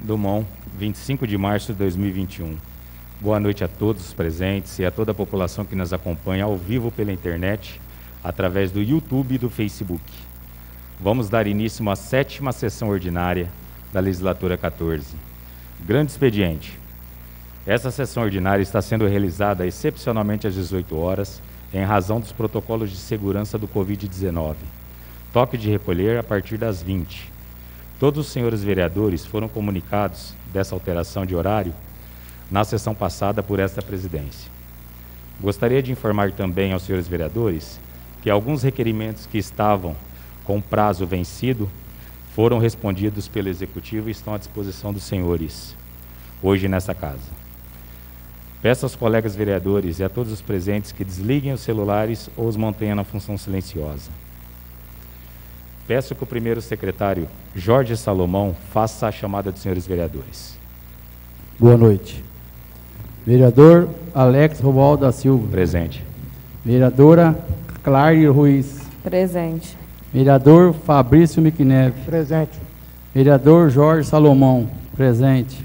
Dumont, 25 de março de 2021. Boa noite a todos os presentes e a toda a população que nos acompanha ao vivo pela internet, através do YouTube e do Facebook. Vamos dar início à 7ª sessão ordinária da Legislatura 14. Grande expediente. Essa sessão ordinária está sendo realizada excepcionalmente às 18 horas, em razão dos protocolos de segurança do Covid-19. Toque de recolher a partir das 20. Todos os senhores vereadores foram comunicados dessa alteração de horário na sessão passada por esta presidência. Gostaria de informar também aos senhores vereadores que alguns requerimentos que estavam com prazo vencido foram respondidos pelo Executivo e estão à disposição dos senhores hoje nessa casa. Peço aos colegas vereadores e a todos os presentes que desliguem os celulares ou os mantenham na função silenciosa. Peço que o primeiro secretário, Jorge Salomão, faça a chamada dos senhores vereadores. Boa noite. Vereador Alex Romualdo da Silva. Presente. Vereadora Claire Ruiz. Presente. Vereador Fabrício Miquineve. Presente. Vereador Jorge Salomão. Presente.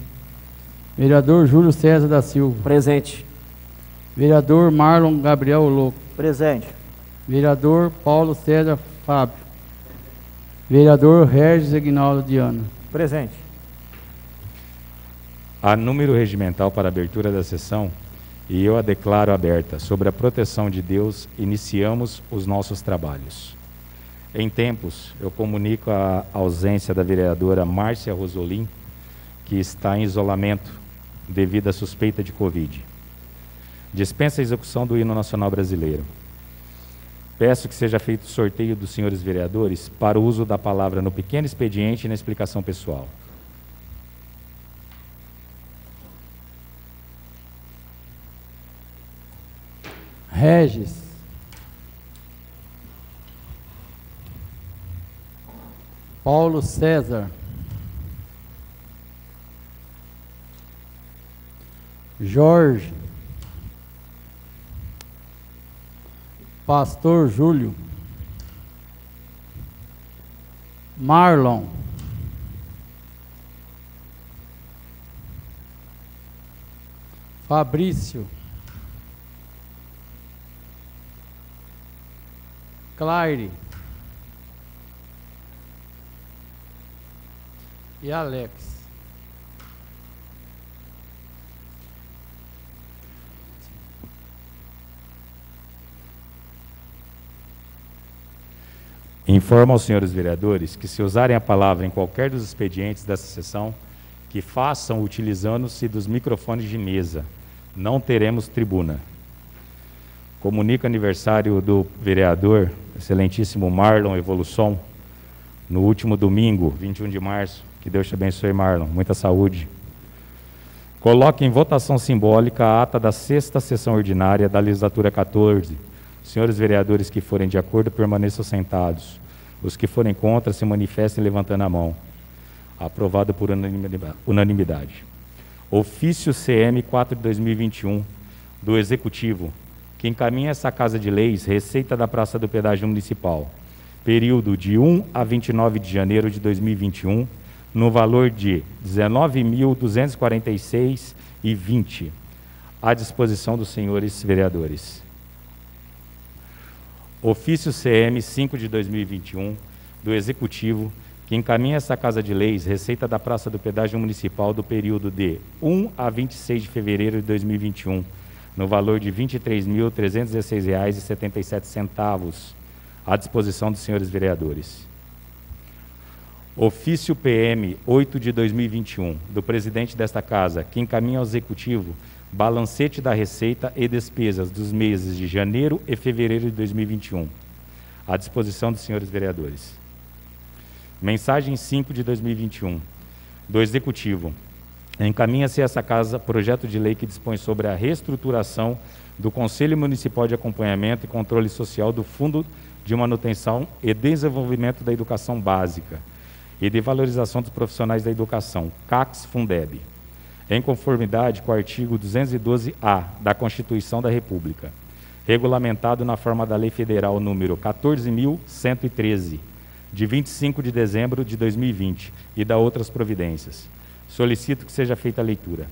Vereador Júlio César da Silva. Presente. Vereador Marlon Gabriel Louco. Presente. Vereador Paulo César Fábio. Vereador Regis Aguinaldo Diana. Presente. Há número regimental para a abertura da sessão e eu a declaro aberta. Sobre a proteção de Deus, iniciamos os nossos trabalhos. Em tempos, eu comunico a ausência da vereadora Márcia Rosolim, que está em isolamento devido à suspeita de Covid. Dispensa a execução do hino nacional brasileiro. Peço que seja feito o sorteio dos senhores vereadores para o uso da palavra no pequeno expediente e na explicação pessoal. Regis. Paulo César. Jorge. Pastor Júlio. Marlon. Fabrício. Claire. E Alex. Informo aos senhores vereadores que, se usarem a palavra em qualquer dos expedientes dessa sessão, que façam utilizando-se dos microfones de mesa. Não teremos tribuna. Comunico aniversário do vereador, excelentíssimo Marlon Evolução, no último domingo, 21 de março. Que Deus te abençoe, Marlon. Muita saúde. Coloque em votação simbólica a ata da 6ª sessão ordinária da Legislatura 14. Senhores vereadores que forem de acordo, permaneçam sentados. Os que forem contra, se manifestem levantando a mão. Aprovado por unanimidade. Ofício CM 4 de 2021 do Executivo, que encaminha essa Casa de Leis receita da Praça do Pedágio Municipal, período de 1 a 29 de janeiro de 2021, no valor de R$ 19.246,20, à disposição dos senhores vereadores. Ofício CM 5 de 2021 do Executivo, que encaminha essa Casa de Leis receita da Praça do Pedágio Municipal do período de 1 a 26 de fevereiro de 2021, no valor de R$ 23.316,77, à disposição dos senhores vereadores. Ofício PM 8 de 2021, do presidente desta Casa, que encaminha ao Executivo balancete da receita e despesas dos meses de janeiro e fevereiro de 2021, à disposição dos senhores vereadores. Mensagem 5 de 2021, do Executivo. Encaminha-se a essa Casa projeto de lei que dispõe sobre a reestruturação do Conselho Municipal de Acompanhamento e Controle Social do Fundo de Manutenção e Desenvolvimento da Educação Básica e de Valorização dos Profissionais da Educação, CACS-Fundeb, em conformidade com o artigo 212-A da Constituição da República, regulamentado na forma da Lei Federal número 14.113, de 25 de dezembro de 2020, e da outras providências. Solicito que seja feita a leitura.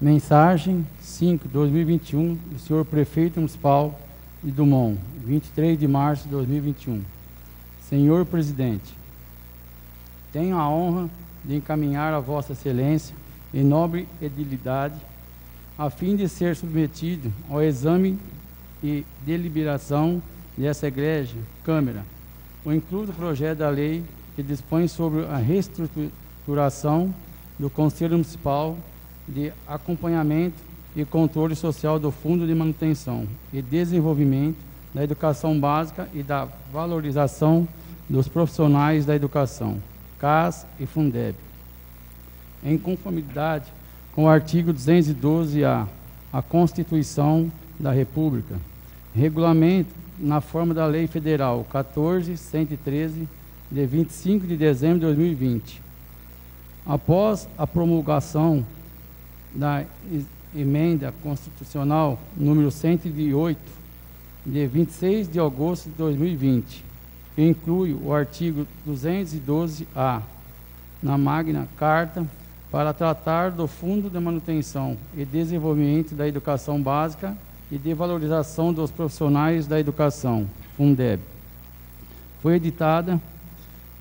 Mensagem 5/2021 do senhor Prefeito Municipal de Dumont, 23 de março de 2021. Senhor Presidente, tenho a honra de encaminhar a Vossa Excelência em nobre edilidade, a fim de ser submetido ao exame e deliberação dessa egrégia Câmara, o incluso projeto da lei que dispõe sobre a reestruturação do Conselho Municipal de Acompanhamento e Controle Social do Fundo de Manutenção e Desenvolvimento da Educação Básica e da Valorização dos Profissionais da Educação, CAS e Fundeb, em conformidade com o artigo 212-A, a Constituição da República, regulamento na forma da Lei Federal 14.113, de 25 de dezembro de 2020. Após a promulgação da Emenda Constitucional número 108, de 26 de agosto de 2020, que inclui o artigo 212-A na Magna Carta para tratar do Fundo de Manutenção e Desenvolvimento da Educação Básica e de Valorização dos Profissionais da Educação, Fundeb. Foi editada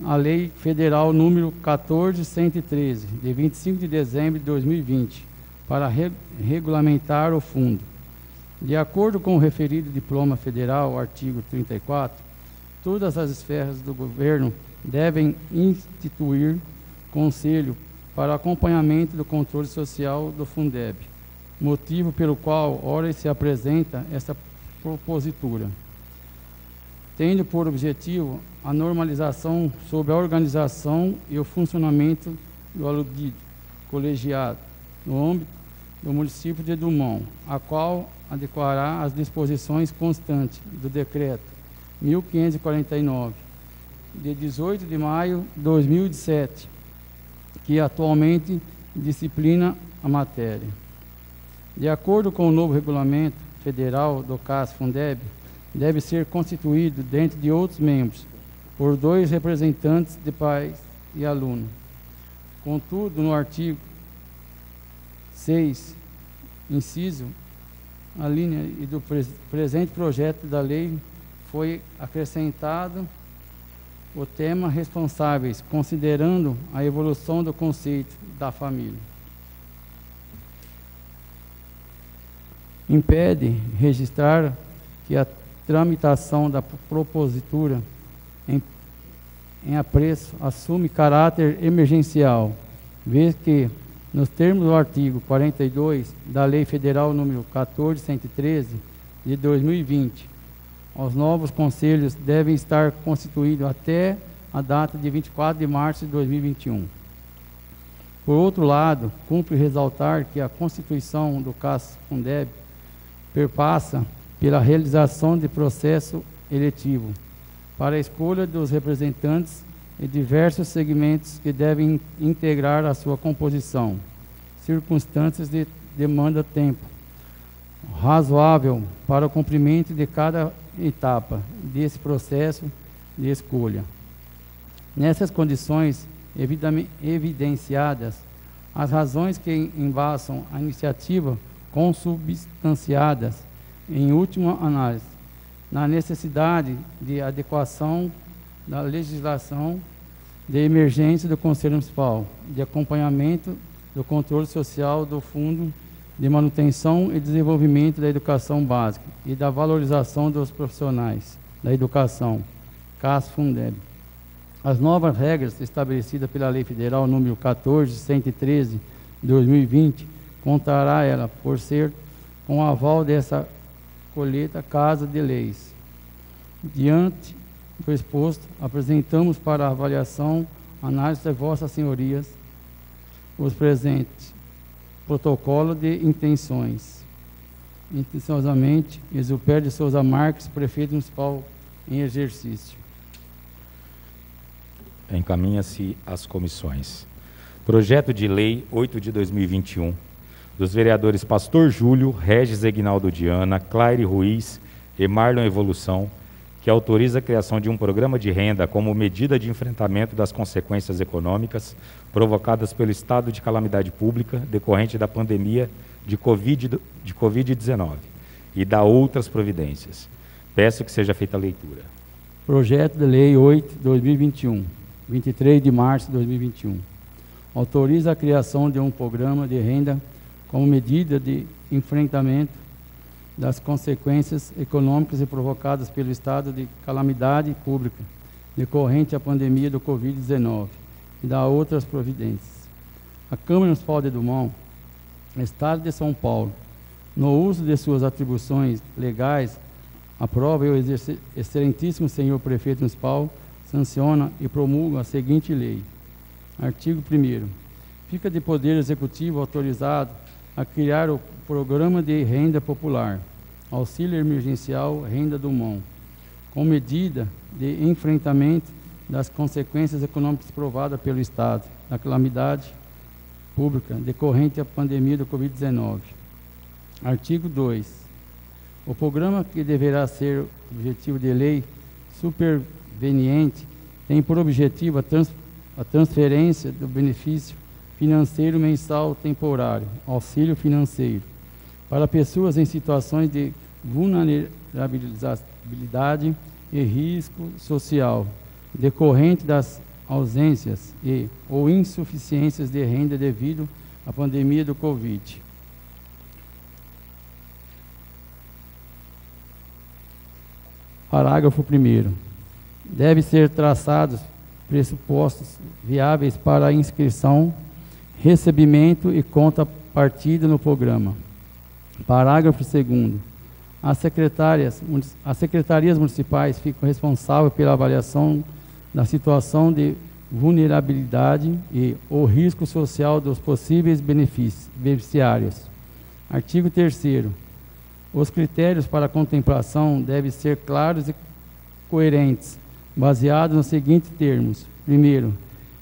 a Lei Federal número 14.113, de 25 de dezembro de 2020, para regulamentar o fundo. De acordo com o referido diploma federal, artigo 34, todas as esferas do governo devem instituir conselho para acompanhamento do controle social do Fundeb, motivo pelo qual ora se apresenta essa propositura, tendo por objetivo a normalização sobre a organização e o funcionamento do aludido colegiado no âmbito do município de Dumont, a qual adequará as disposições constantes do decreto 1549, de 18 de maio de 2007, que atualmente disciplina a matéria. De acordo com o novo regulamento federal do CAS Fundeb, deve ser constituído, dentre de outros membros, por 2 representantes de pais e alunos. Contudo, no artigo 6, inciso, a linha e do presente projeto da lei foi acrescentado o tema responsáveis, considerando a evolução do conceito da família. Impede registrar que a tramitação da propositura em apreço assume caráter emergencial, vez que, nos termos do artigo 42 da Lei Federal número 14.113, de 2020, os novos conselhos devem estar constituídos até a data de 24 de março de 2021. Por outro lado, cumpre ressaltar que a constituição do CAS Fundeb perpassa pela realização de processo eletivo para a escolha dos representantes e diversos segmentos que devem integrar a sua composição, circunstâncias de demanda tempo razoável para o cumprimento de cada etapa desse processo de escolha. Nessas condições evidenciadas, as razões que embasam a iniciativa consubstanciadas, em última análise, na necessidade de adequação da legislação de emergência do Conselho Municipal, de acompanhamento do controle social do Fundo de Manutenção e Desenvolvimento da Educação Básica e da Valorização dos Profissionais da Educação, CAS Fundeb. As novas regras estabelecidas pela Lei Federal número 14.113, de 2020, contará ela, por ser com o aval dessa colheita Casa de Leis. Diante do exposto, apresentamos para avaliação, análise de vossas senhorias, os presentes protocolo de intenções. Intencionosamente, Exupério de Souza Marques, Prefeito Municipal em exercício. Encaminha-se às comissões. Projeto de Lei 8 de 2021, dos vereadores Pastor Júlio, Regis Egnaldo Diana, Claire Ruiz e Marlon Evolução, que autoriza a criação de um programa de renda como medida de enfrentamento das consequências econômicas provocadas pelo estado de calamidade pública decorrente da pandemia de Covid-19 e da outras providências. Peço que seja feita a leitura. Projeto de Lei 8/2021, 23 de março de 2021. Autoriza a criação de um programa de renda como medida de enfrentamento das consequências econômicas e provocadas pelo estado de calamidade pública decorrente da pandemia do Covid-19 e da outras providências. A Câmara Municipal de Dumont, Estado de São Paulo, no uso de suas atribuições legais, aprova e o excelentíssimo senhor prefeito municipal sanciona e promulga a seguinte lei. Artigo 1º. Fica de poder executivo autorizado a criar o Programa de Renda Popular, Auxílio Emergencial Renda Dumont, com medida de enfrentamento das consequências econômicas provadas pelo Estado da calamidade pública decorrente da pandemia do Covid-19. Artigo 2. O programa, que deverá ser objetivo de lei superveniente, tem por objetivo a transferência do benefício financeiro mensal temporário, auxílio financeiro, para pessoas em situações de vulnerabilidade e risco social, decorrente das ausências ou insuficiências de renda devido à pandemia do Covid. Parágrafo 1º. Deve ser traçados pressupostos viáveis para a inscrição, recebimento e contrapartida no programa. Parágrafo 2º. As secretarias municipais ficam responsáveis pela avaliação da situação de vulnerabilidade e o risco social dos possíveis beneficiários. Artigo 3º. Os critérios para a contemplação devem ser claros e coerentes, baseados nos seguintes termos. Primeiro,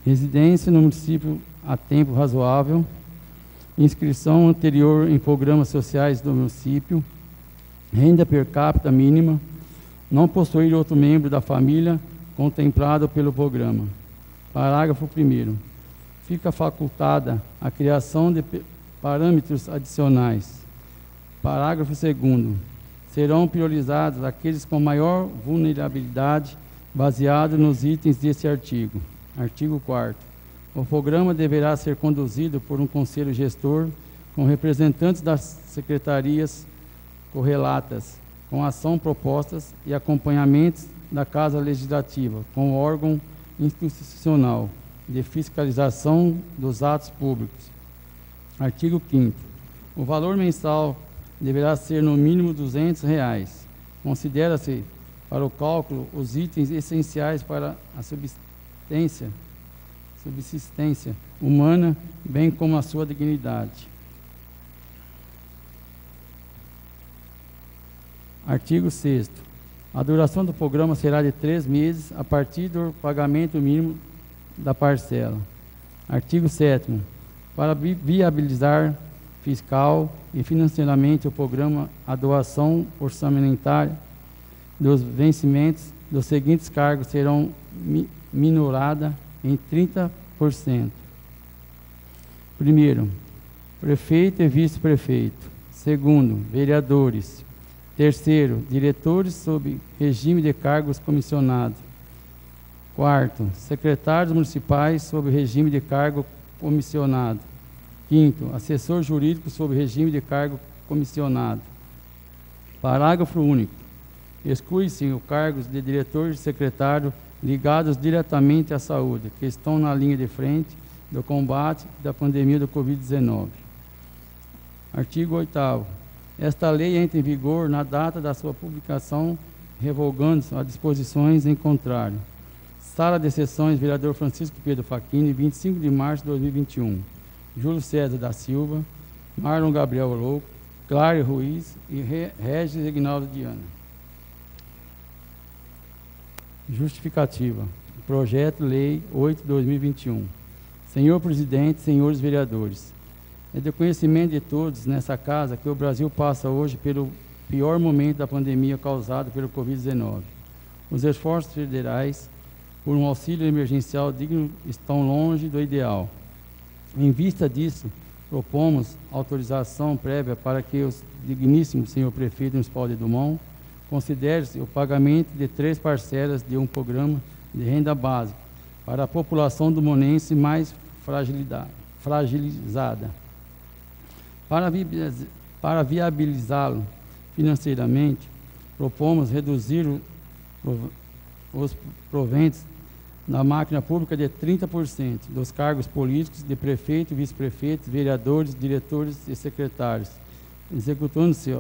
residência no município a tempo razoável, inscrição anterior em programas sociais do município, renda per capita mínima, não possuir outro membro da família contemplado pelo programa. Parágrafo 1º. Fica facultada a criação de parâmetros adicionais. Parágrafo 2º. Serão priorizados aqueles com maior vulnerabilidade, baseado nos itens desse artigo. Artigo 4º. O programa deverá ser conduzido por um conselho gestor, com representantes das secretarias correlatas, com ação propostas e acompanhamentos da Casa Legislativa, com órgão institucional de fiscalização dos atos públicos. Artigo 5º. O valor mensal deverá ser no mínimo R$ 200. Considera-se para o cálculo os itens essenciais para a subsistência humana, bem como a sua dignidade. Artigo 6º. A duração do programa será de 3 meses a partir do pagamento mínimo da parcela. Artigo 7º. Para viabilizar fiscal e financeiramente o programa, a doação orçamentária dos vencimentos dos seguintes cargos serão minorada em 30%. Primeiro, prefeito e vice-prefeito. Segundo, vereadores. Terceiro, diretores sob regime de cargos comissionados. Quarto, secretários municipais sob regime de cargo comissionado. Quinto, assessor jurídico sob regime de cargo comissionado. Parágrafo único. Exclui-se os cargos de diretor e secretário ligados diretamente à saúde, que estão na linha de frente do combate da pandemia do Covid-19. Artigo 8º. Esta lei entra em vigor na data da sua publicação, revogando as disposições em contrário. Sala de Sessões, vereador Francisco Pedro Facchini, 25 de março de 2021. Júlio César da Silva, Marlon Gabriel Louco, Claire Ruiz e Regis Egnaldo Diana. Justificativa. Projeto Lei 8/2021. Senhor Presidente, senhores vereadores, É de conhecimento de todos nessa casa que o Brasil passa hoje pelo pior momento da pandemia causada pelo Covid-19. Os esforços federais por um auxílio emergencial digno estão longe do ideal. Em vista disso, propomos autorização prévia para que o digníssimo senhor prefeito municipal de Dumont considere-se o pagamento de 3 parcelas de um programa de renda básica para a população dumonense mais fragilizada. Para viabilizá-lo financeiramente, propomos reduzir os proventos na máquina pública de 30% dos cargos políticos de prefeito, vice-prefeitos, vereadores, diretores e secretários, executando-se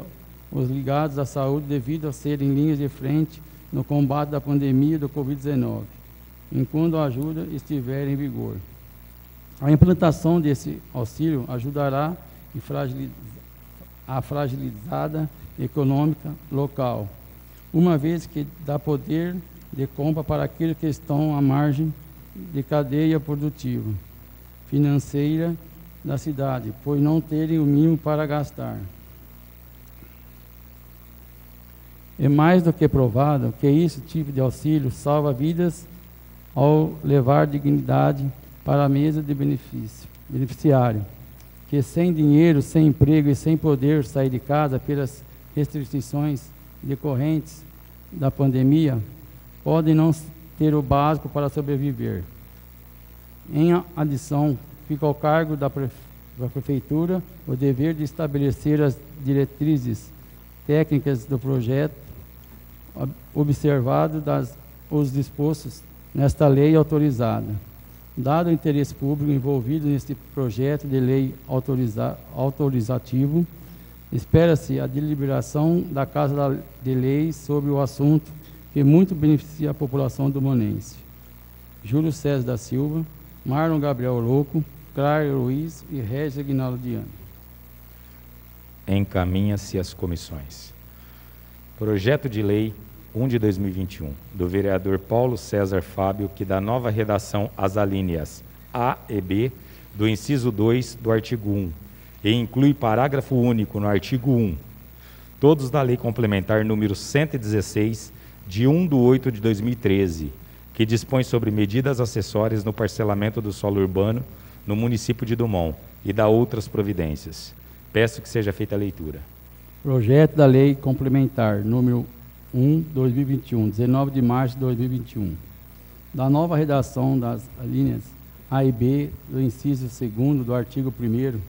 os ligados à saúde devido a serem linhas de frente no combate da pandemia do Covid-19, enquanto a ajuda estiver em vigor. A implantação desse auxílio ajudará a fragilizada econômica local, uma vez que dá poder de compra para aqueles que estão à margem de cadeia produtiva, financeira da cidade, pois não terem o mínimo para gastar. É mais do que provado que esse tipo de auxílio salva vidas ao levar dignidade para a mesa de beneficiário, que sem dinheiro, sem emprego e sem poder sair de casa pelas restrições decorrentes da pandemia, podem não ter o básico para sobreviver. Em adição, fica ao cargo da Prefeitura o dever de estabelecer as diretrizes técnicas do projeto, observado os dispostos nesta lei autorizada. Dado o interesse público envolvido neste projeto de lei autorizativo, espera-se a deliberação da Casa de Leis sobre o assunto, que muito beneficia a população dumonense. Júlio César da Silva, Marlon Gabriel Louco, Clário Luiz e Regis Aguinaldo Diana. Encaminha-se às comissões. Projeto de Lei 1 de 2021, do vereador Paulo César Fábio, que dá nova redação às alíneas A e B do inciso 2 do artigo 1 e inclui parágrafo único no artigo 1, todos da Lei Complementar número 116, de 1/8 de 2013, que dispõe sobre medidas acessórias no parcelamento do solo urbano no município de Dumont e dá outras providências. Peço que seja feita a leitura. Projeto da Lei Complementar número 1/2021, 19 de março de 2021. Da nova redação das alíneas A e B do inciso 2º do artigo 1º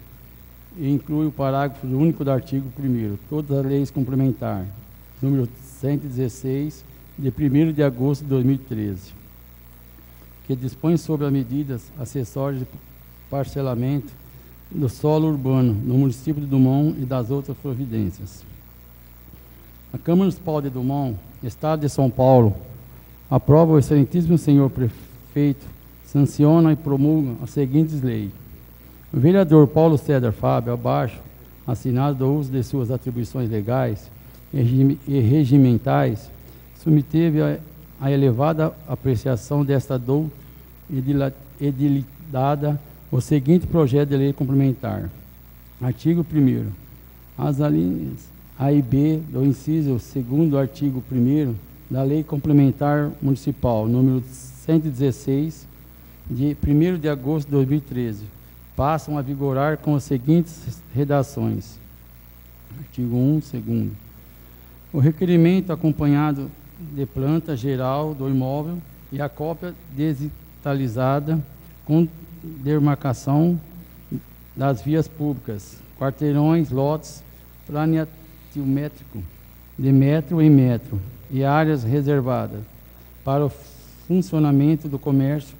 e inclui o parágrafo único do artigo 1º, todas as leis complementares, número 116, de 1º de agosto de 2013, que dispõe sobre as medidas acessórias de parcelamento do solo urbano no município de Dumont e das outras providências. A Câmara Municipal de Dumont, Estado de São Paulo, aprova o excelentíssimo senhor prefeito, sanciona e promulga as seguintes leis. O vereador Paulo César Fábio, abaixo, assinado do uso de suas atribuições legais e regimentais, submeteve a elevada apreciação desta dor edilitada o seguinte projeto de lei complementar. Artigo 1º. As alíneas A e B do inciso 2º do artigo 1º da Lei Complementar Municipal, número 116, de 1º de agosto de 2013, passam a vigorar com as seguintes redações. Artigo 1, 2º. O requerimento acompanhado de planta geral do imóvel e a cópia digitalizada com demarcação das vias públicas, quarteirões, lotes, planeatimétrico de metro em metro e áreas reservadas para o funcionamento do comércio,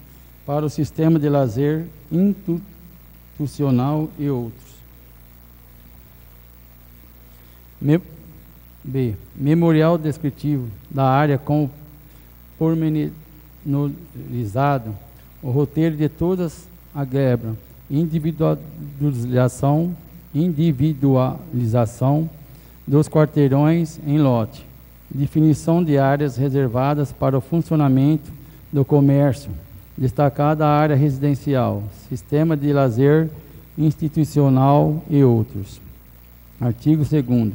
para o sistema de lazer institucional e outros. B. Memorial descritivo da área com pormenorizado, o roteiro de todas a gleba, individualização dos quarteirões em lote, definição de áreas reservadas para o funcionamento do comércio, destacada a área residencial, sistema de lazer institucional e outros. Artigo 2º.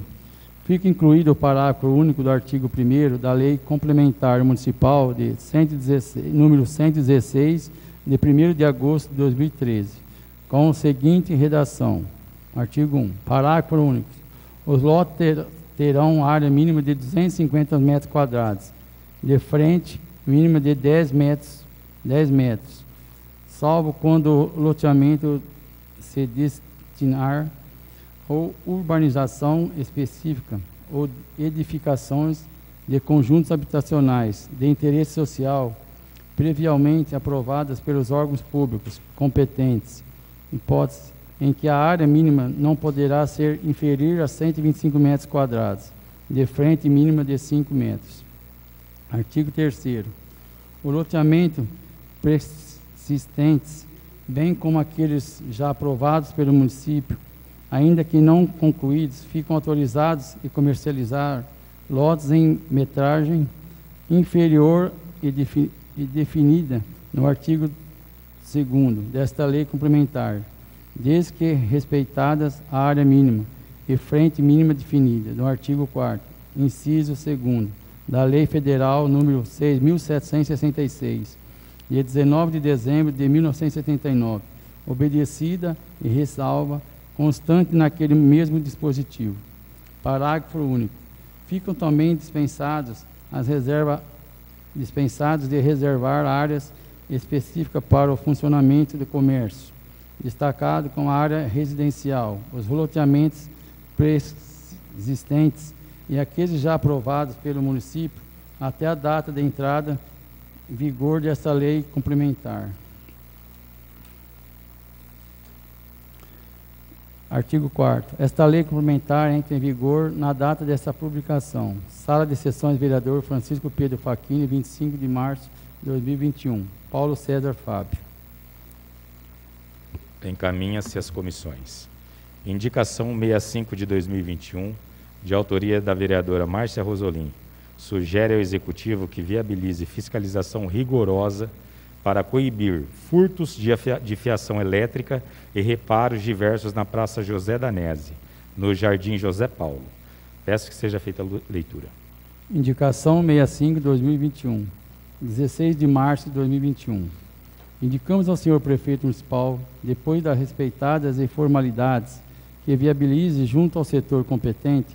Fica incluído o parágrafo único do artigo 1º da Lei Complementar Municipal de número 116, de 1º de agosto de 2013, com a seguinte redação. Artigo 1. Parágrafo único. Os lotes terão área mínima de 250 metros quadrados, de frente mínima de 10 metros, salvo quando o loteamento se destinar ou urbanização específica ou edificações de conjuntos habitacionais de interesse social previamente aprovadas pelos órgãos públicos competentes, hipótese em que a área mínima não poderá ser inferior a 125 metros quadrados, de frente mínima de 5 metros. Artigo 3º. O loteamento persistentes, bem como aqueles já aprovados pelo município, ainda que não concluídos, ficam autorizados a comercializar lotes em metragem inferior e definida no artigo 2º desta lei complementar, desde que respeitadas a área mínima e frente mínima definida no artigo 4º, inciso 2º, da Lei Federal número 6.766, de 19 de dezembro de 1979, obedecida e ressalva constante naquele mesmo dispositivo. Parágrafo único. Ficam também dispensados de reservar áreas específicas para o funcionamento do comércio, destacado com a área residencial, os loteamentos pré-existentes e aqueles já aprovados pelo município até a data de entrada em vigor desta lei complementar. Artigo 4º. Esta lei complementar entra em vigor na data desta publicação. Sala de Sessões, vereador Francisco Pedro Facchini, 25 de março de 2021. Paulo César Fábio. Encaminha-se às comissões. Indicação 65 de 2021, de autoria da vereadora Márcia Rosolim, sugere ao Executivo que viabilize fiscalização rigorosa para coibir furtos de fiação elétrica e reparos diversos na Praça José Danese, no Jardim José Paulo. Peço que seja feita a leitura. Indicação 65 de 2021, 16 de março de 2021. Indicamos ao senhor prefeito municipal, depois das respeitadas e formalidades, que viabilize junto ao setor competente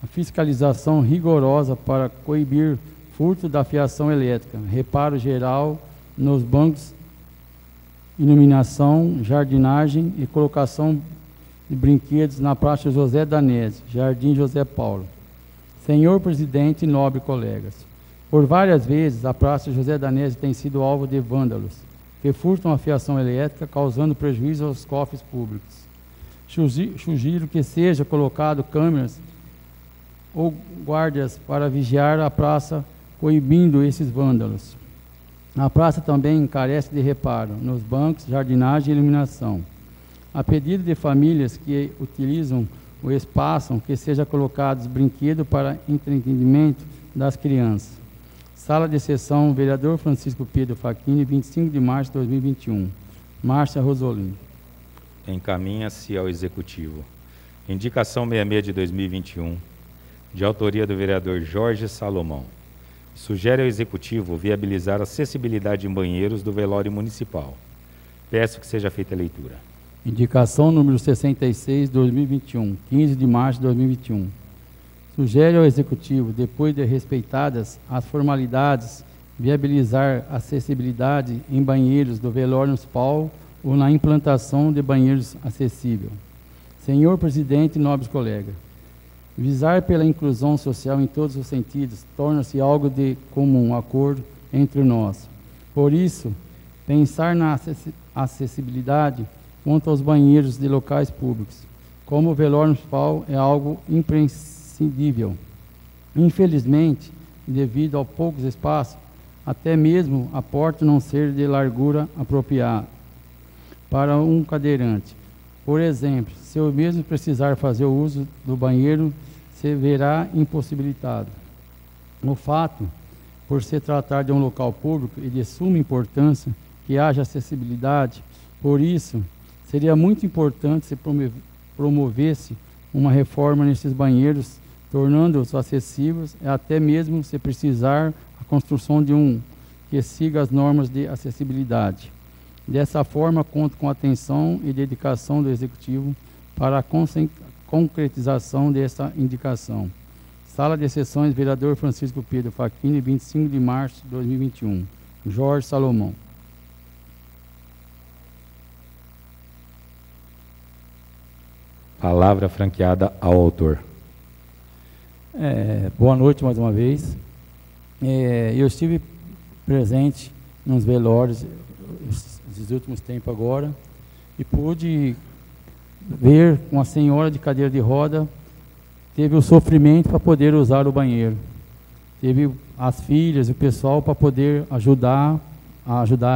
a fiscalização rigorosa para coibir furto da fiação elétrica, reparo geral nos bancos, iluminação, jardinagem e colocação de brinquedos na Praça José Danese, Jardim José Paulo. Senhor presidente e nobre colegas, por várias vezes a Praça José Danese tem sido alvo de vândalos que furtam a fiação elétrica, causando prejuízo aos cofres públicos. Sugiro que seja colocado câmeras ou guardas para vigiar a praça, coibindo esses vândalos. A praça também carece de reparo nos bancos, jardinagem e iluminação. A pedido de famílias que utilizam o espaço, que seja colocados brinquedos para entretenimento das crianças. Sala de Sessão, vereador Francisco Pedro Facchini, 25 de março de 2021. Márcia Rosolim. Encaminha-se ao Executivo. Indicação 66 de 2021, de autoria do vereador Jorge Salomão. Sugere ao Executivo viabilizar a acessibilidade em banheiros do velório municipal. Peço que seja feita a leitura. Indicação número 66, 2021, 15 de março de 2021. Sugere ao Executivo, depois de respeitadas as formalidades, viabilizar a acessibilidade em banheiros do velório municipal ou na implantação de banheiros acessíveis. Senhor presidente e nobres colegas, visar pela inclusão social em todos os sentidos torna-se algo de comum acordo entre nós. Por isso, pensar na acessibilidade quanto aos banheiros de locais públicos, como o velório municipal, é algo imprescindível. Infelizmente, devido ao poucos espaços, até mesmo a porta não ser de largura apropriada para um cadeirante. Por exemplo, se eu mesmo precisar fazer o uso do banheiro, se verá impossibilitado. O fato, por se tratar de um local público e de suma importância que haja acessibilidade, por isso, Seria muito importante se promovesse uma reforma nesses banheiros, tornando-os acessíveis, e até mesmo, se precisar, a construção de um que siga as normas de acessibilidade. Dessa forma, conto com a atenção e dedicação do Executivo para a concretização dessa indicação. Sala de Sessões, vereador Francisco Pedro Facchini, 25 de março de 2021. Jorge Salomão. Palavra franqueada ao autor. Boa noite mais uma vez. Eu estive presente nos velórios dos últimos tempos agora e pude ver uma senhora de cadeira de roda teve o sofrimento para poder usar o banheiro. Teve as filhas, o pessoal para poder ajudar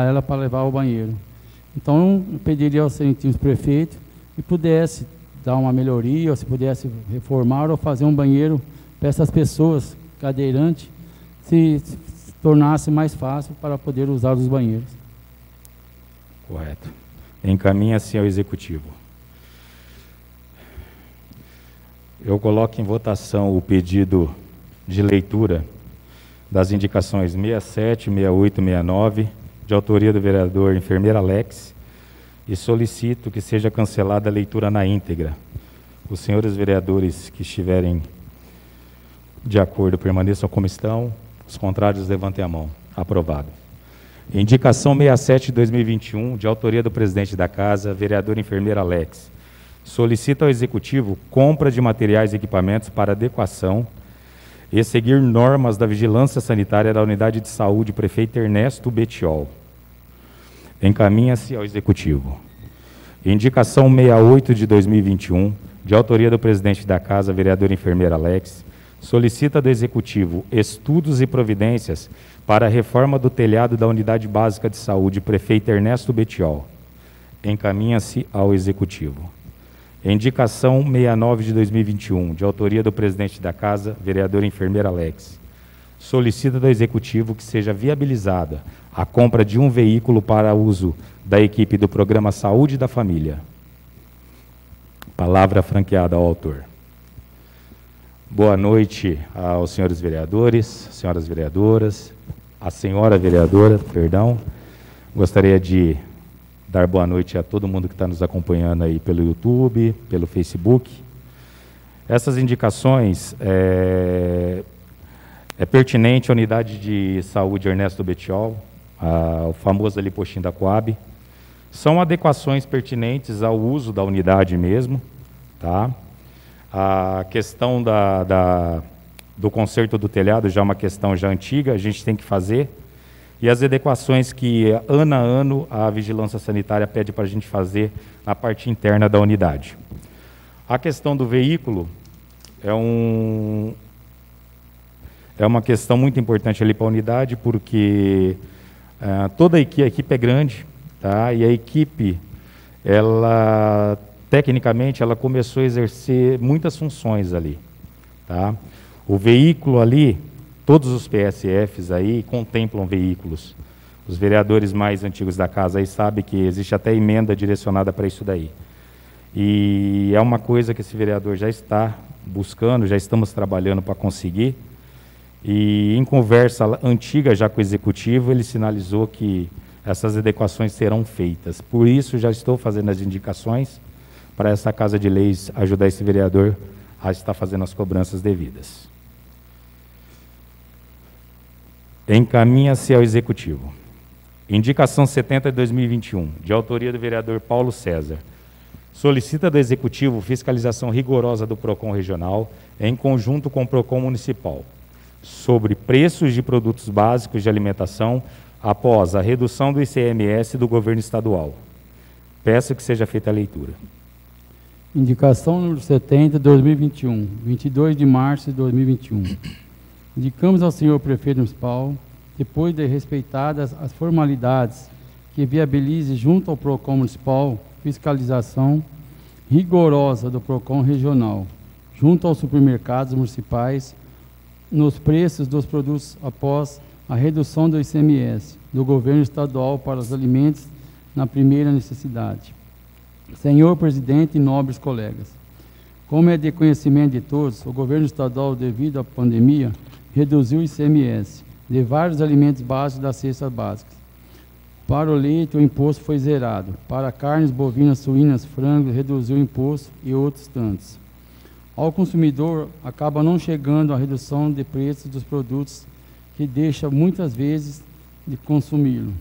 ela para levar ao banheiro. Então eu pediria aos excelentíssimos prefeitos que pudesse dar uma melhoria, ou se pudesse reformar ou fazer um banheiro para essas pessoas cadeirantes, se tornasse mais fácil para poder usar os banheiros. Correto. Encaminha-se ao Executivo. Eu coloco em votação o pedido de leitura das indicações 67, 68, 69, de autoria do vereador enfermeira Alex, e solicito que seja cancelada a leitura na íntegra. Os senhores vereadores que estiverem de acordo permaneçam como estão, os contrários levantem a mão. Aprovado. Indicação 67 de 2021, de autoria do presidente da Casa, vereador enfermeira Alex. Solicita ao Executivo compra de materiais e equipamentos para adequação e seguir normas da vigilância sanitária da Unidade de Saúde Prefeito Ernesto Betiol. Encaminha-se ao Executivo. Indicação 68 de 2021, de autoria do presidente da Casa, vereador enfermeira Alex, solicita do Executivo estudos e providências para a reforma do telhado da Unidade Básica de Saúde Prefeito Ernesto Betiol. Encaminha-se ao Executivo. Indicação 69 de 2021, de autoria do presidente da Casa, vereador enfermeira Alex, solicita do Executivo que seja viabilizada a compra de um veículo para uso da equipe do Programa Saúde da Família. Palavra franqueada ao autor. Boa noite aos senhores vereadores, senhoras vereadoras, a senhora vereadora, perdão. Gostaria de dar boa noite a todo mundo que está nos acompanhando aí pelo YouTube, pelo Facebook. Essas indicações é pertinente à Unidade de Saúde Ernesto Betiol, o famoso ali postinho da Coab. São adequações pertinentes ao uso da unidade mesmo, tá? A questão do conserto do telhado já é uma questão já antiga, a gente tem que fazer. E as adequações que, ano a ano, a Vigilância Sanitária pede para a gente fazer na parte interna da unidade. A questão do veículo é uma questão muito importante ali para a unidade, porque toda a equipe é grande, tá? E a equipe, tecnicamente, ela começou a exercer muitas funções ali, tá? O veículo ali, todos os PSFs aí contemplam veículos. Os vereadores mais antigos da casa aí sabem que existe até emenda direcionada para isso daí. E é uma coisa que esse vereador já está buscando, já estamos trabalhando para conseguir. E em conversa antiga já com o Executivo, ele sinalizou que essas adequações serão feitas. Por isso, já estou fazendo as indicações para essa Casa de Leis ajudar esse vereador a estar fazendo as cobranças devidas. Encaminha-se ao Executivo. Indicação 70 de 2021, de autoria do vereador Paulo César. Solicita do Executivo fiscalização rigorosa do PROCON regional, em conjunto com o PROCON municipal, sobre preços de produtos básicos de alimentação após a redução do ICMS do governo estadual. Peço que seja feita a leitura. Indicação número 70 de 2021, 22 de março de 2021. Indicamos ao senhor prefeito municipal, depois de respeitadas as formalidades que viabilize junto ao PROCON municipal fiscalização rigorosa do PROCON regional, junto aos supermercados municipais, nos preços dos produtos após a redução do ICMS do governo estadual para os alimentos na primeira necessidade. Senhor presidente e nobres colegas, como é de conhecimento de todos, o governo estadual, devido à pandemia, reduziu o ICMS de vários alimentos básicos das cestas básicas. Para o leite, o imposto foi zerado. Para carnes bovinas, suínas, frangos, reduziu o imposto e outros tantos. Ao consumidor, acaba não chegando a redução de preços dos produtos, que deixa muitas vezes de consumi-lo.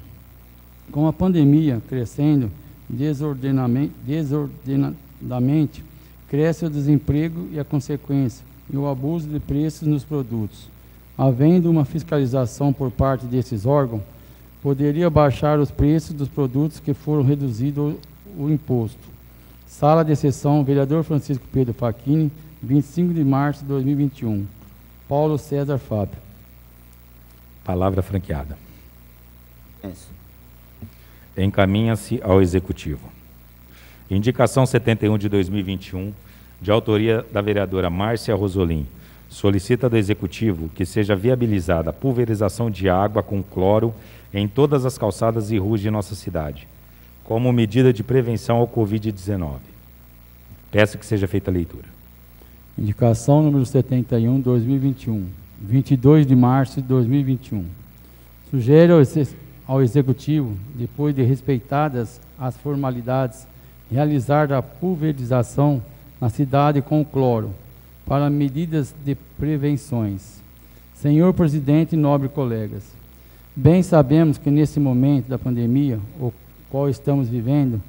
Com a pandemia crescendo desordenadamente, cresce o desemprego e a consequência, e o abuso de preços nos produtos. Havendo uma fiscalização por parte desses órgãos, poderia baixar os preços dos produtos que foram reduzidos o imposto. Sala de sessão, vereador Francisco Pedro Facchini, 25 de março de 2021. Paulo César Fábio. Palavra franqueada. Encaminha-se ao Executivo. Indicação 71 de 2021, de autoria da vereadora Márcia Rosolim, solicita do Executivo que seja viabilizada a pulverização de água com cloro em todas as calçadas e ruas de nossa cidade, como medida de prevenção ao Covid-19. Peço que seja feita a leitura. Indicação número 71, 2021, 22 de março de 2021. Sugere ao Executivo, depois de respeitadas as formalidades, realizar a pulverização na cidade com cloro, para medidas de prevenções. Senhor presidente e nobres colegas, bem sabemos que nesse momento da pandemia, o qual estamos vivendo,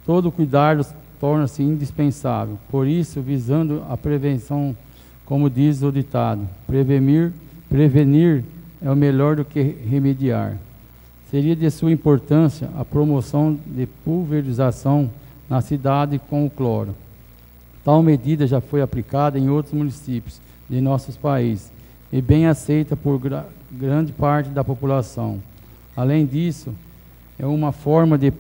todo cuidado torna-se indispensável. Por isso, visando a prevenção, como diz o ditado, prevenir é o melhor do que remediar. Seria de sua importância a promoção de pulverização na cidade com o cloro. Tal medida já foi aplicada em outros municípios de nossos países e bem aceita por grande parte da população. Além disso, é uma forma de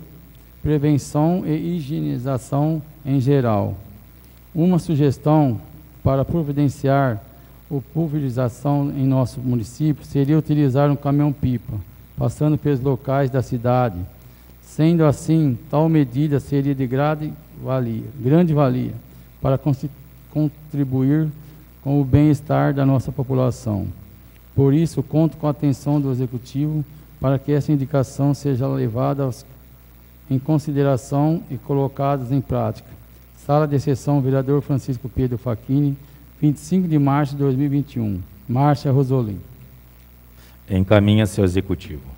prevenção e higienização em geral. Uma sugestão para providenciar a pulverização em nosso município seria utilizar um caminhão-pipa, passando pelos locais da cidade. Sendo assim, tal medida seria de grande valia para contribuir com o bem-estar da nossa população. Por isso, conto com a atenção do Executivo para que essa indicação seja levada em consideração e colocada em prática. Sala de sessão, vereador Francisco Pedro Facchini, 25 de março de 2021. Márcia Rosolim. Encaminha-se ao Executivo.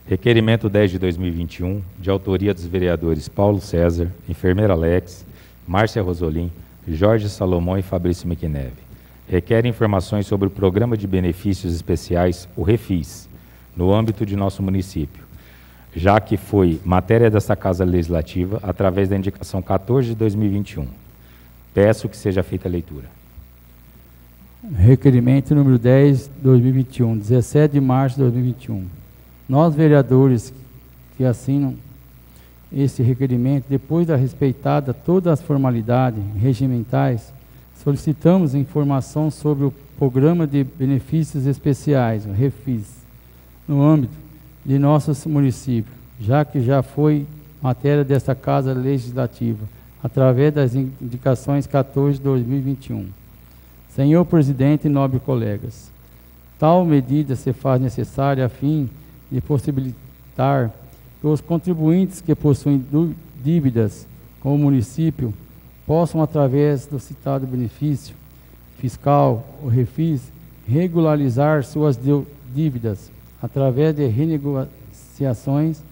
Requerimento 10 de 2021, de autoria dos vereadores Paulo César, enfermeira Alex, Márcia Rosolim, Jorge Salomão e Fabrício Miquineve. Requer informações sobre o Programa de Benefícios Especiais, o REFIS, no âmbito de nosso município, já que foi matéria desta Casa Legislativa através da indicação 14 de 2021. Peço que seja feita a leitura. Requerimento número 10, 2021, 17 de março de 2021. Nós, vereadores que assinam esse requerimento, depois da respeitada todas as formalidades regimentais, solicitamos informação sobre o Programa de Benefícios Especiais, o REFIS, no âmbito de nossos municípios, já que já foi matéria desta Casa Legislativa, através das indicações 14 de 2021. Senhor presidente e nobres colegas, tal medida se faz necessária a fim de possibilitar que os contribuintes que possuem dívidas com o município possam, através do citado benefício fiscal, o REFIS, regularizar suas dívidas através de renegociações,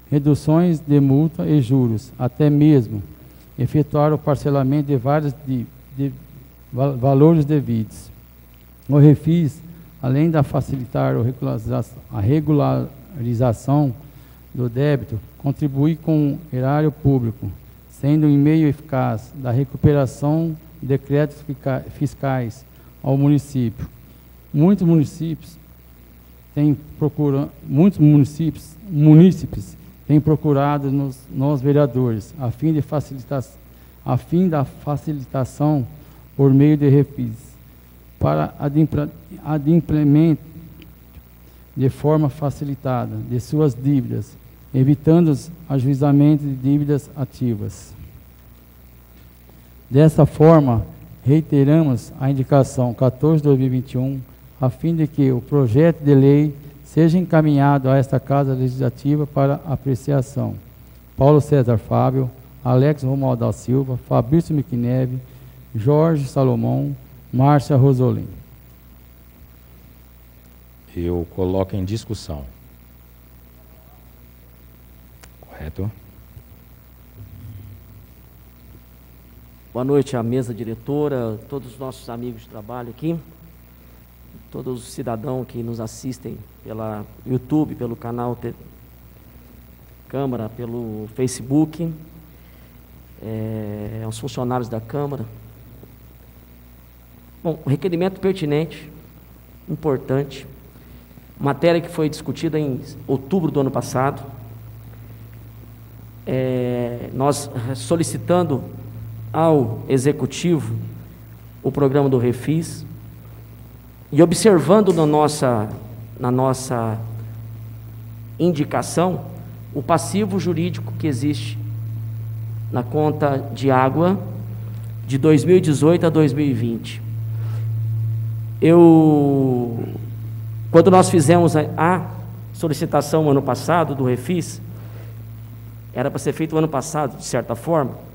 reduções de multa e juros, até mesmo efetuar o parcelamento de vários valores devidos. O REFIS, além de facilitar a regularização do débito, contribui com o erário público, sendo um meio eficaz da recuperação de créditos fiscais ao município. Muitos munícipes têm procurado nós vereadores, a fim da facilitação por meio de REFIS, para adimplemento de forma facilitada de suas dívidas, evitando os ajuizamentos de dívidas ativas. Dessa forma, reiteramos a indicação 14/2021, a fim de que o projeto de lei seja encaminhado a esta Casa Legislativa para apreciação. Paulo César Fábio, Alex Romualdo da Silva, Fabrício Miquineve, Jorge Salomão, Márcia Rosolim. Eu coloco em discussão. Correto? Boa noite à mesa diretora, todos os nossos amigos de trabalho aqui, todos os cidadãos que nos assistem pela YouTube, pelo canal Câmara, pelo Facebook, aos funcionários da Câmara. Bom, requerimento pertinente, importante, matéria que foi discutida em outubro do ano passado, nós solicitando ao Executivo o programa do Refis e observando na nossa indicação o passivo jurídico que existe na conta de água de 2018 a 2020. Quando nós fizemos a solicitação ano passado do Refis, era para ser feito o ano passado, de certa forma.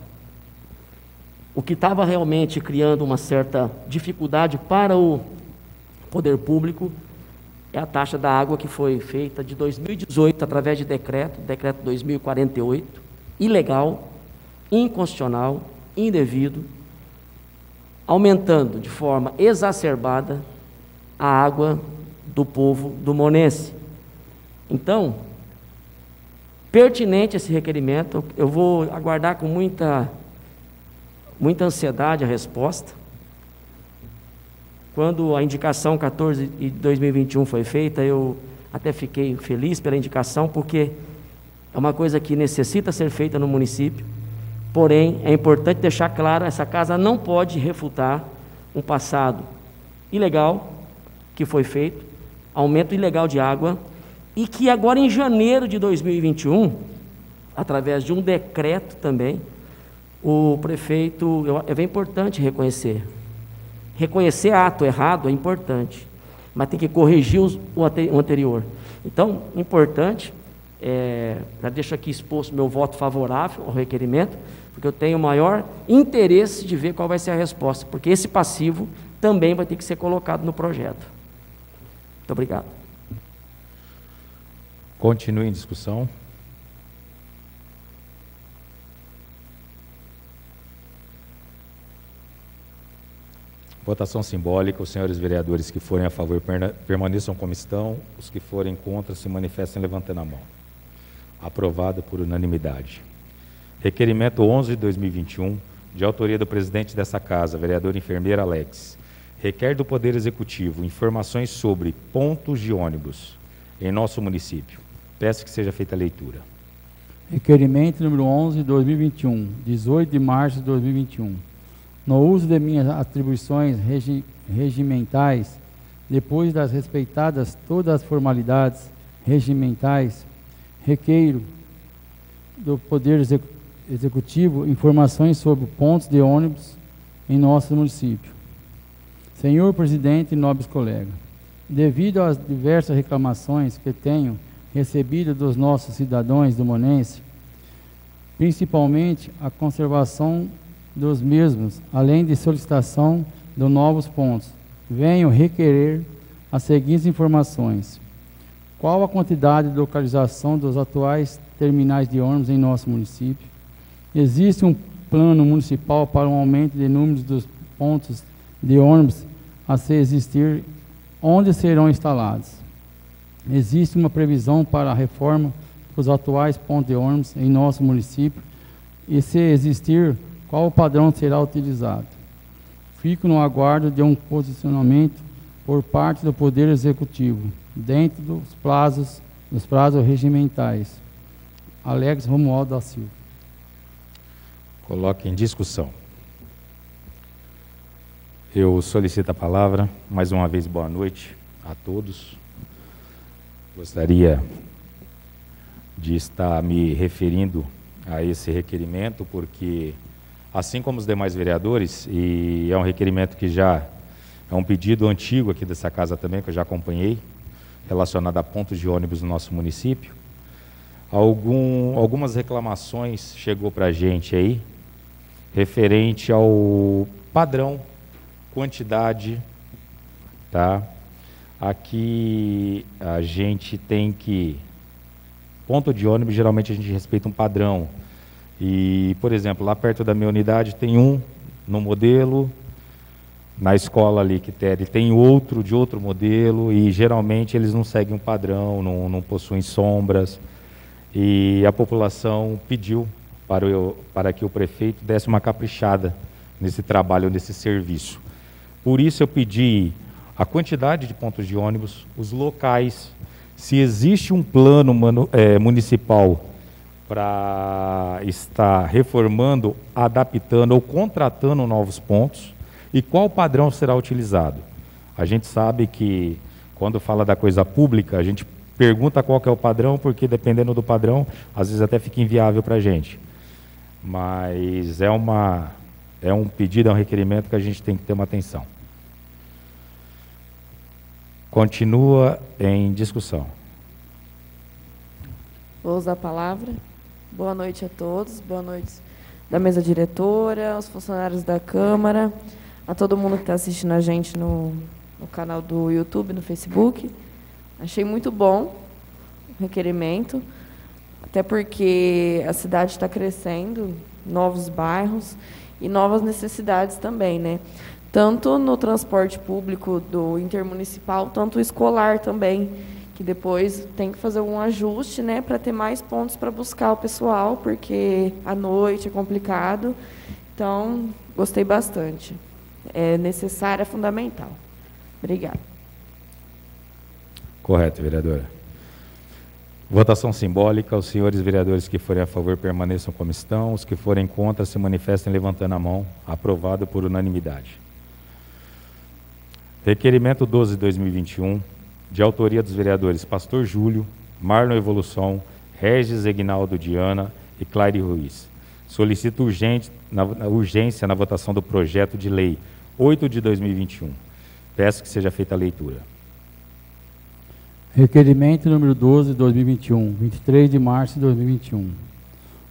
O que estava realmente criando uma certa dificuldade para o poder público é a taxa da água que foi feita de 2018 através de decreto 2048, ilegal, inconstitucional, indevido, aumentando de forma exacerbada a água do povo do Monense. Então, pertinente esse requerimento, eu vou aguardar com muita ansiedade a resposta. Quando a indicação 14 de 2021 foi feita, eu até fiquei feliz pela indicação, porque é uma coisa que necessita ser feita no município, porém, é importante deixar claro, essa casa não pode refutar um passado ilegal que foi feito, aumento ilegal de água, e que agora em janeiro de 2021, através de um decreto também, o prefeito, é bem importante reconhecer. Reconhecer ato errado é importante, mas tem que corrigir o anterior. Então, importante, já deixo aqui exposto meu voto favorável ao requerimento, porque eu tenho o maior interesse de ver qual vai ser a resposta, porque esse passivo também vai ter que ser colocado no projeto. Muito obrigado. Continue em discussão. Votação simbólica. Os senhores vereadores que forem a favor permaneçam como estão. Os que forem contra se manifestem levantando a mão. Aprovado por unanimidade. Requerimento 11 de 2021, de autoria do presidente dessa casa, vereador enfermeira Alex. Requer do Poder Executivo informações sobre pontos de ônibus em nosso município. Peço que seja feita a leitura. Requerimento número 11 de 2021, 18 de março de 2021. No uso de minhas atribuições regimentais, depois das respeitadas todas as formalidades regimentais, requeiro do Poder Executivo informações sobre pontos de ônibus em nosso município. Senhor presidente e nobres colegas, devido às diversas reclamações que tenho recebido dos nossos cidadãos do Monense, principalmente a conservação dos mesmos, além de solicitação de novos pontos, venho requerer as seguintes informações. Qual a quantidade de localização dos atuais terminais de ônibus em nosso município? Existe um plano municipal para um aumento de números dos pontos de ônibus a se existir, onde serão instalados? Existe uma previsão para a reforma dos atuais pontos de ônibus em nosso município? E se existir, qual o padrão será utilizado? Fico no aguardo de um posicionamento por parte do Poder Executivo, dentro dos prazos regimentais. Alex Romualdo da Silva. Coloque em discussão. Eu solicito a palavra. Mais uma vez, boa noite a todos. Gostaria de estar me referindo a esse requerimento, porque assim como os demais vereadores, e é um requerimento que já é um pedido antigo aqui dessa casa também, que eu já acompanhei, relacionado a pontos de ônibus no nosso município. Algumas reclamações chegou para a gente aí, referente ao padrão, quantidade, tá? Aqui a gente tem que... Ponto de ônibus, geralmente a gente respeita um padrão. E, por exemplo, lá perto da minha unidade tem um no modelo, na escola ali que tem outro de outro modelo, e geralmente eles não seguem um padrão, não possuem sombras. E a população pediu para que o prefeito desse uma caprichada nesse trabalho, nesse serviço. Por isso eu pedi a quantidade de pontos de ônibus, os locais, se existe um plano municipal para estar reformando, adaptando ou contratando novos pontos, e qual padrão será utilizado. A gente sabe que quando fala da coisa pública, a gente pergunta qual que é o padrão, porque dependendo do padrão, às vezes até fica inviável para a gente. Mas é um pedido, é um requerimento que a gente tem que ter uma atenção. Continua em discussão. Vou usar a palavra. Boa noite a todos, boa noite da mesa diretora, aos funcionários da Câmara, a todo mundo que está assistindo a gente no canal do YouTube, no Facebook. Achei muito bom o requerimento, até porque a cidade está crescendo, novos bairros e novas necessidades também, né? Tanto no transporte público do intermunicipal, tanto escolar também, que depois tem que fazer algum ajuste, né, para ter mais pontos para buscar o pessoal, porque à noite é complicado. Então, gostei bastante. É necessário, é fundamental. Obrigada. Correto, vereadora. Votação simbólica. Os senhores vereadores que forem a favor permaneçam como estão. Os que forem contra se manifestem levantando a mão. Aprovado por unanimidade. Requerimento 12/2021, de autoria dos vereadores Pastor Júlio, Marlon Evolução, Regis Egnaldo Diana e Claire Ruiz. Solicito urgência na votação do projeto de lei 8/2021. Peço que seja feita a leitura. Requerimento número 12/2021, 23 de março de 2021.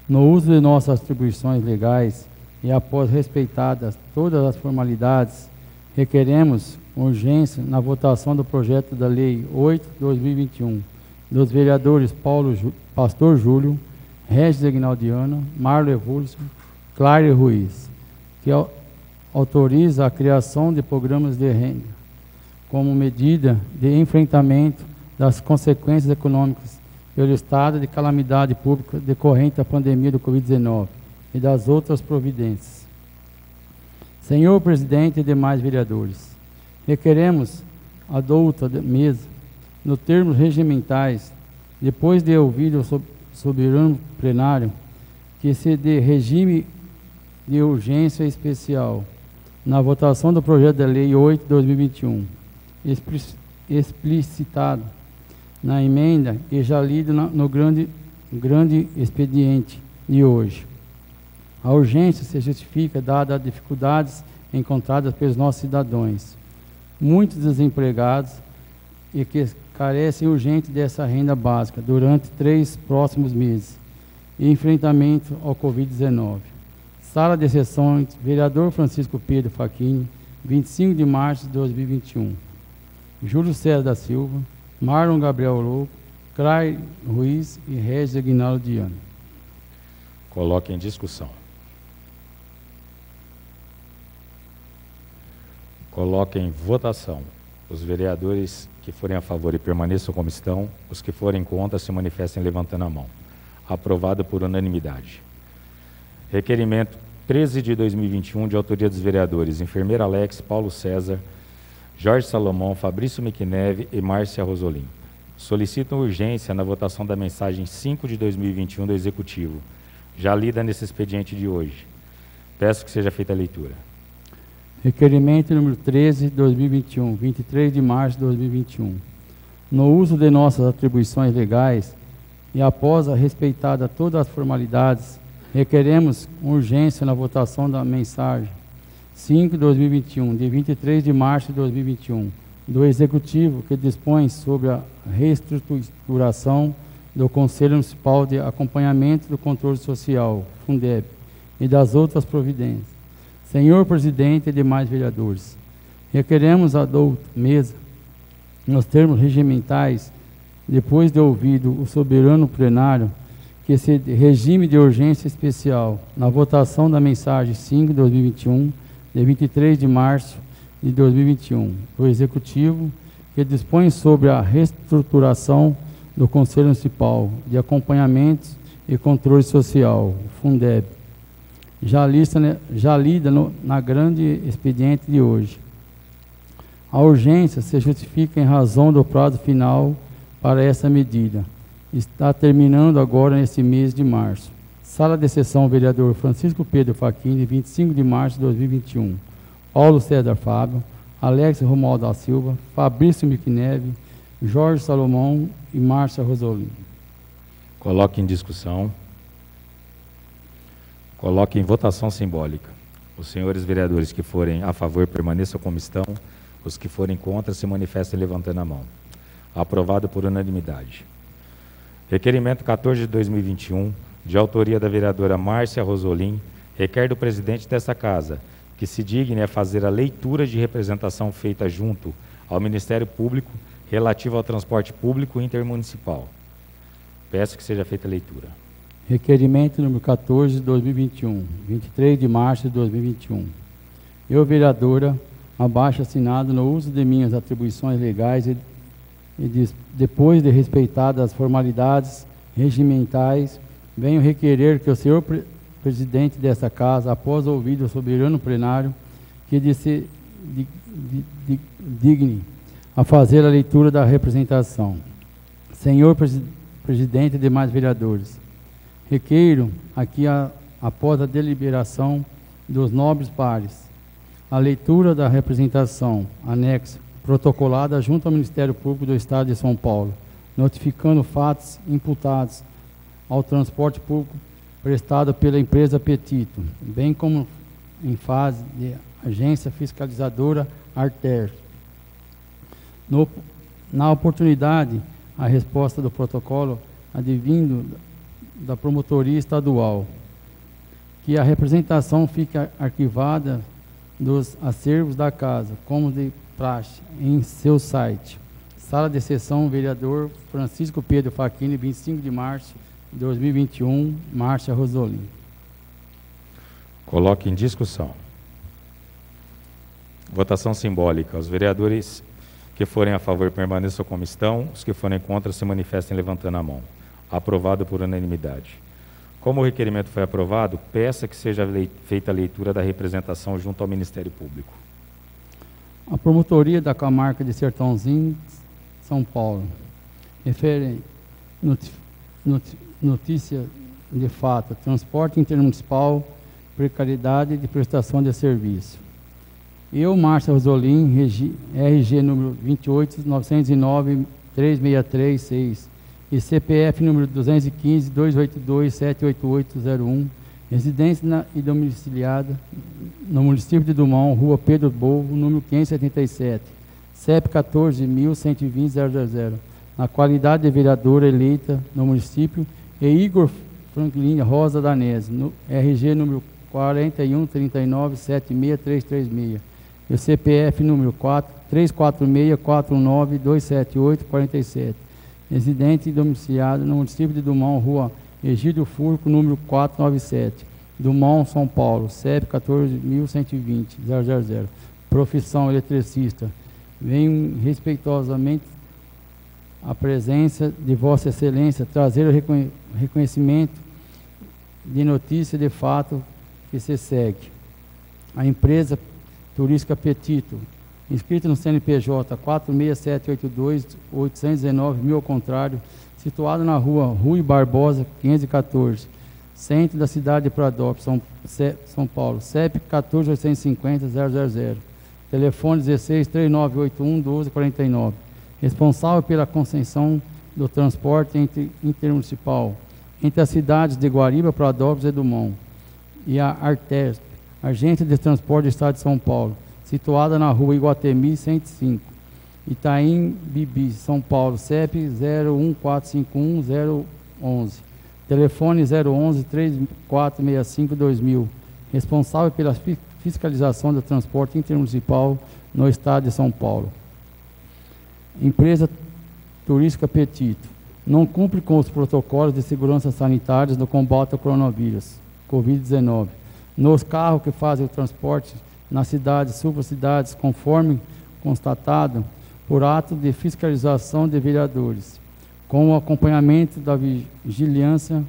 No uso de nossas atribuições legais e após respeitadas todas as formalidades, requeremos urgência na votação do projeto da Lei 8/2021, dos vereadores Pastor Júlio, Regis Egnaldiano, Marlon Evolução, Claire Ruiz, que autoriza a criação de programas de renda, como medida de enfrentamento das consequências econômicas pelo estado de calamidade pública decorrente da pandemia do Covid-19 e das outras providências. Senhor presidente e demais vereadores, requeremos a douta mesa, nos termos regimentais, depois de ouvir o soberano plenário, que se dê regime de urgência especial na votação do projeto da Lei 8/2021, explicitado na emenda e já lido no grande expediente de hoje. A urgência se justifica dada as dificuldades encontradas pelos nossos cidadãos, muitos desempregados e que carecem urgente dessa renda básica durante 3 próximos meses, e enfrentamento ao Covid-19. Sala de Sessões, vereador Francisco Pedro Facchini, 25 de março de 2021. Júlio César da Silva, Marlon Gabriel Louco, Claire Ruiz e Regis Egnaldo Diana. Coloque em discussão. Coloque em votação. Os vereadores que forem a favor e permaneçam como estão, os que forem contra se manifestem levantando a mão. Aprovado por unanimidade. Requerimento 13/2021, de autoria dos vereadores Enfermeira Alex, Paulo César, Jorge Salomão, Fabrício Miquineve e Márcia Rosolim. Solicitam urgência na votação da mensagem 5/2021 do Executivo, já lida nesse expediente de hoje. Peço que seja feita a leitura. Requerimento número 13/2021, 23 de março de 2021. No uso de nossas atribuições legais e após a respeitada todas as formalidades, Requeremos urgência na votação da mensagem 5/2021, de 23 de março de 2021, do Executivo que dispõe sobre a reestruturação do Conselho Municipal de Acompanhamento do Controle Social, Fundeb, e das outras providências. Senhor Presidente e demais vereadores, requeremos a mesa, nos termos regimentais, depois de ouvido o soberano plenário, que esse regime de urgência especial na votação da mensagem 5/2021, de 23 de março de 2021, do Executivo, que dispõe sobre a reestruturação do Conselho Municipal de Acompanhamento e Controle Social, Fundeb, já lida na grande expediente de hoje. A urgência se justifica em razão do prazo final para essa medida. Está terminando agora nesse mês de março. Sala de sessão, vereador Francisco Pedro Facchini, 25 de março de 2021. Paulo César Fábio, Alex Romualdo da Silva, Fabrício Micneve, Jorge Salomão e Márcia Rosolini. Coloque em discussão. Coloque em votação simbólica. Os senhores vereadores que forem a favor permaneçam como estão. Os que forem contra se manifestem levantando a mão. Aprovado por unanimidade. Requerimento 14 de 2021, de autoria da vereadora Márcia Rosolin, requer do presidente desta casa que se digne a fazer a leitura de representação feita junto ao Ministério Público relativa ao transporte público intermunicipal. Peço que seja feita a leitura. Requerimento número 14 de 2021, 23 de março de 2021. Eu, vereadora, abaixo assinado no uso de minhas atribuições legais e depois de respeitadas as formalidades regimentais, venho requerer que o senhor presidente desta casa, após ouvido o soberano plenário, que digne a fazer a leitura da representação. Senhor presidente e demais vereadores, requeiro aqui, após a deliberação dos nobres pares, a leitura da representação anexa protocolada junto ao Ministério Público do Estado de São Paulo, notificando fatos imputados ao transporte público prestado pela empresa Petito, bem como em fase de agência fiscalizadora Arter. Na oportunidade, a resposta do protocolo advindo da promotoria estadual, que a representação fique arquivada dos acervos da casa, como de praxe, em seu site. Sala de sessão, vereador Francisco Pedro Facchini, 25 de março de 2021, Márcia Rosolini. Coloque em discussão. Votação simbólica. Os vereadores que forem a favor permaneçam como estão, os que forem contra se manifestem levantando a mão. Aprovado por unanimidade. Como o requerimento foi aprovado, peça que seja feita a leitura da representação junto ao Ministério Público. A promotoria da comarca de Sertãozinho, São Paulo, refere notícia de fato, transporte intermunicipal, precariedade de prestação de serviço. Eu, Márcia Rosolin, RG número 28.909.363.6 e CPF número 215.282.78801, residência e domiciliada no município de Dumont, Rua Pedro Bovo, número 577, CEP 14.120.000, na qualidade de vereadora eleita no município, e Igor Franklin Rosa Danese, no RG número 41.39.76336, e o CPF número 346.49.278.47, residente e domiciliado no município de Dumont, Rua Egídio Furco, número 497, Dumont, São Paulo, CEP 14.120.000, profissão eletricista. Venho respeitosamente a presença de Vossa Excelência trazer o reconhecimento de notícia de fato que se segue. A empresa turística Petito, inscrita no CNPJ 46782.819.000 ao contrário, situado na rua Rui Barbosa, 514, centro da cidade de Pradópolis, São Paulo, CEP 14.850.000, telefone 16.3981.1249, responsável pela concessão do transporte intermunicipal, entre as cidades de Guariba, Pradópolis e Dumont, e a Artesp, Agência de Transporte do Estado de São Paulo, situada na rua Iguatemi 105, Itaim Bibi, São Paulo, CEP 01451-011, telefone 011-3465-2000, responsável pela fiscalização do transporte intermunicipal no Estado de São Paulo. Empresa Turística Petito, não cumpre com os protocolos de segurança sanitários no combate ao coronavírus, Covid-19, nos carros que fazem o transporte nas cidades, supracidades, conforme constatado por ato de fiscalização de vereadores, com o acompanhamento da vigilância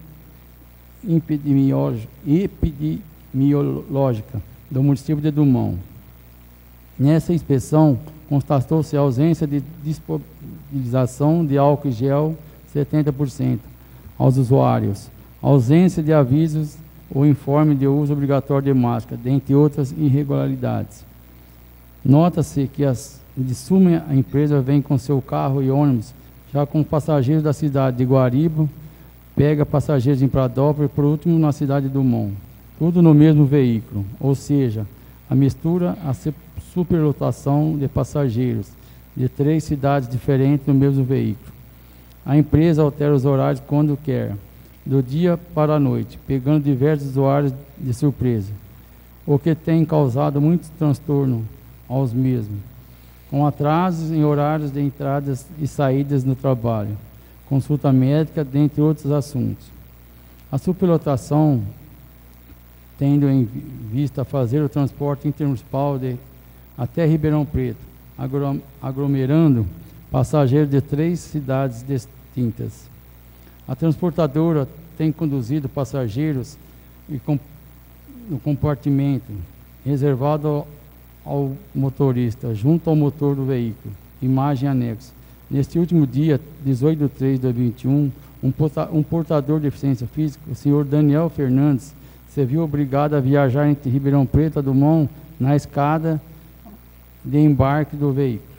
epidemiológica do município de Dumont. Nessa inspeção, constatou-se a ausência de disponibilização de álcool em gel 70% aos usuários, ausência de avisos ou informe de uso obrigatório de máscara, dentre outras irregularidades. Nota-se que de suma a empresa vem com seu carro e ônibus, já com passageiros da cidade de Guariba, pega passageiros em Pradópolis e, por último, na cidade de Dumont. Tudo no mesmo veículo, ou seja, a mistura, a superlotação de passageiros de 3 cidades diferentes no mesmo veículo. A empresa altera os horários quando quer, do dia para a noite, pegando diversos usuários de surpresa, o que tem causado muito transtorno aos mesmos, com atrasos em horários de entradas e saídas no trabalho, consulta médica, dentre outros assuntos. A superlotação, tendo em vista fazer o transporte intermunicipal até Ribeirão Preto, aglomerando passageiros de 3 cidades distintas. A transportadora tem conduzido passageiros no compartimento reservado ao motorista, junto ao motor do veículo, imagem anexa. Neste último dia, 18 de 3 de 2021, um portador de deficiência física, o senhor Daniel Fernandes, se viu obrigado a viajar entre Ribeirão Preto e Dumont na escada de embarque do veículo.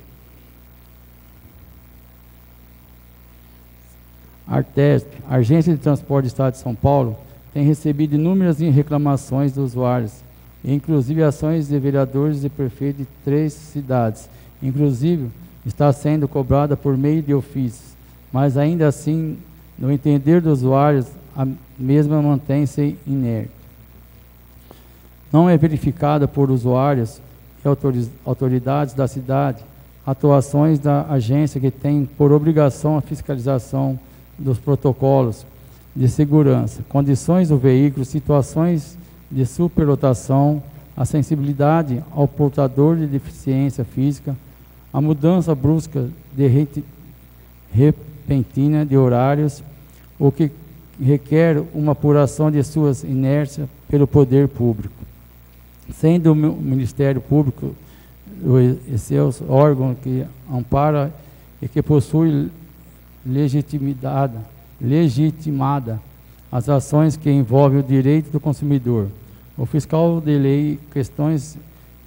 Artesp, Agência de Transporte do Estado de São Paulo, tem recebido inúmeras reclamações dos usuários, inclusive ações de vereadores e prefeitos de 3 cidades. Inclusive, está sendo cobrada por meio de ofícios, mas ainda assim, no entender dos usuários, a mesma mantém-se inerte. Não é verificada por usuários e autoridades da cidade atuações da agência que tem por obrigação a fiscalização dos protocolos de segurança, condições do veículo, situações de superlotação, a sensibilidade ao portador de deficiência física, a mudança brusca repentina de horários, o que requer uma apuração de suas inércias pelo poder público. Sendo o Ministério Público e seus órgãos que ampara e que possui legitimada as ações que envolvem o direito do consumidor. O fiscal de lei, questões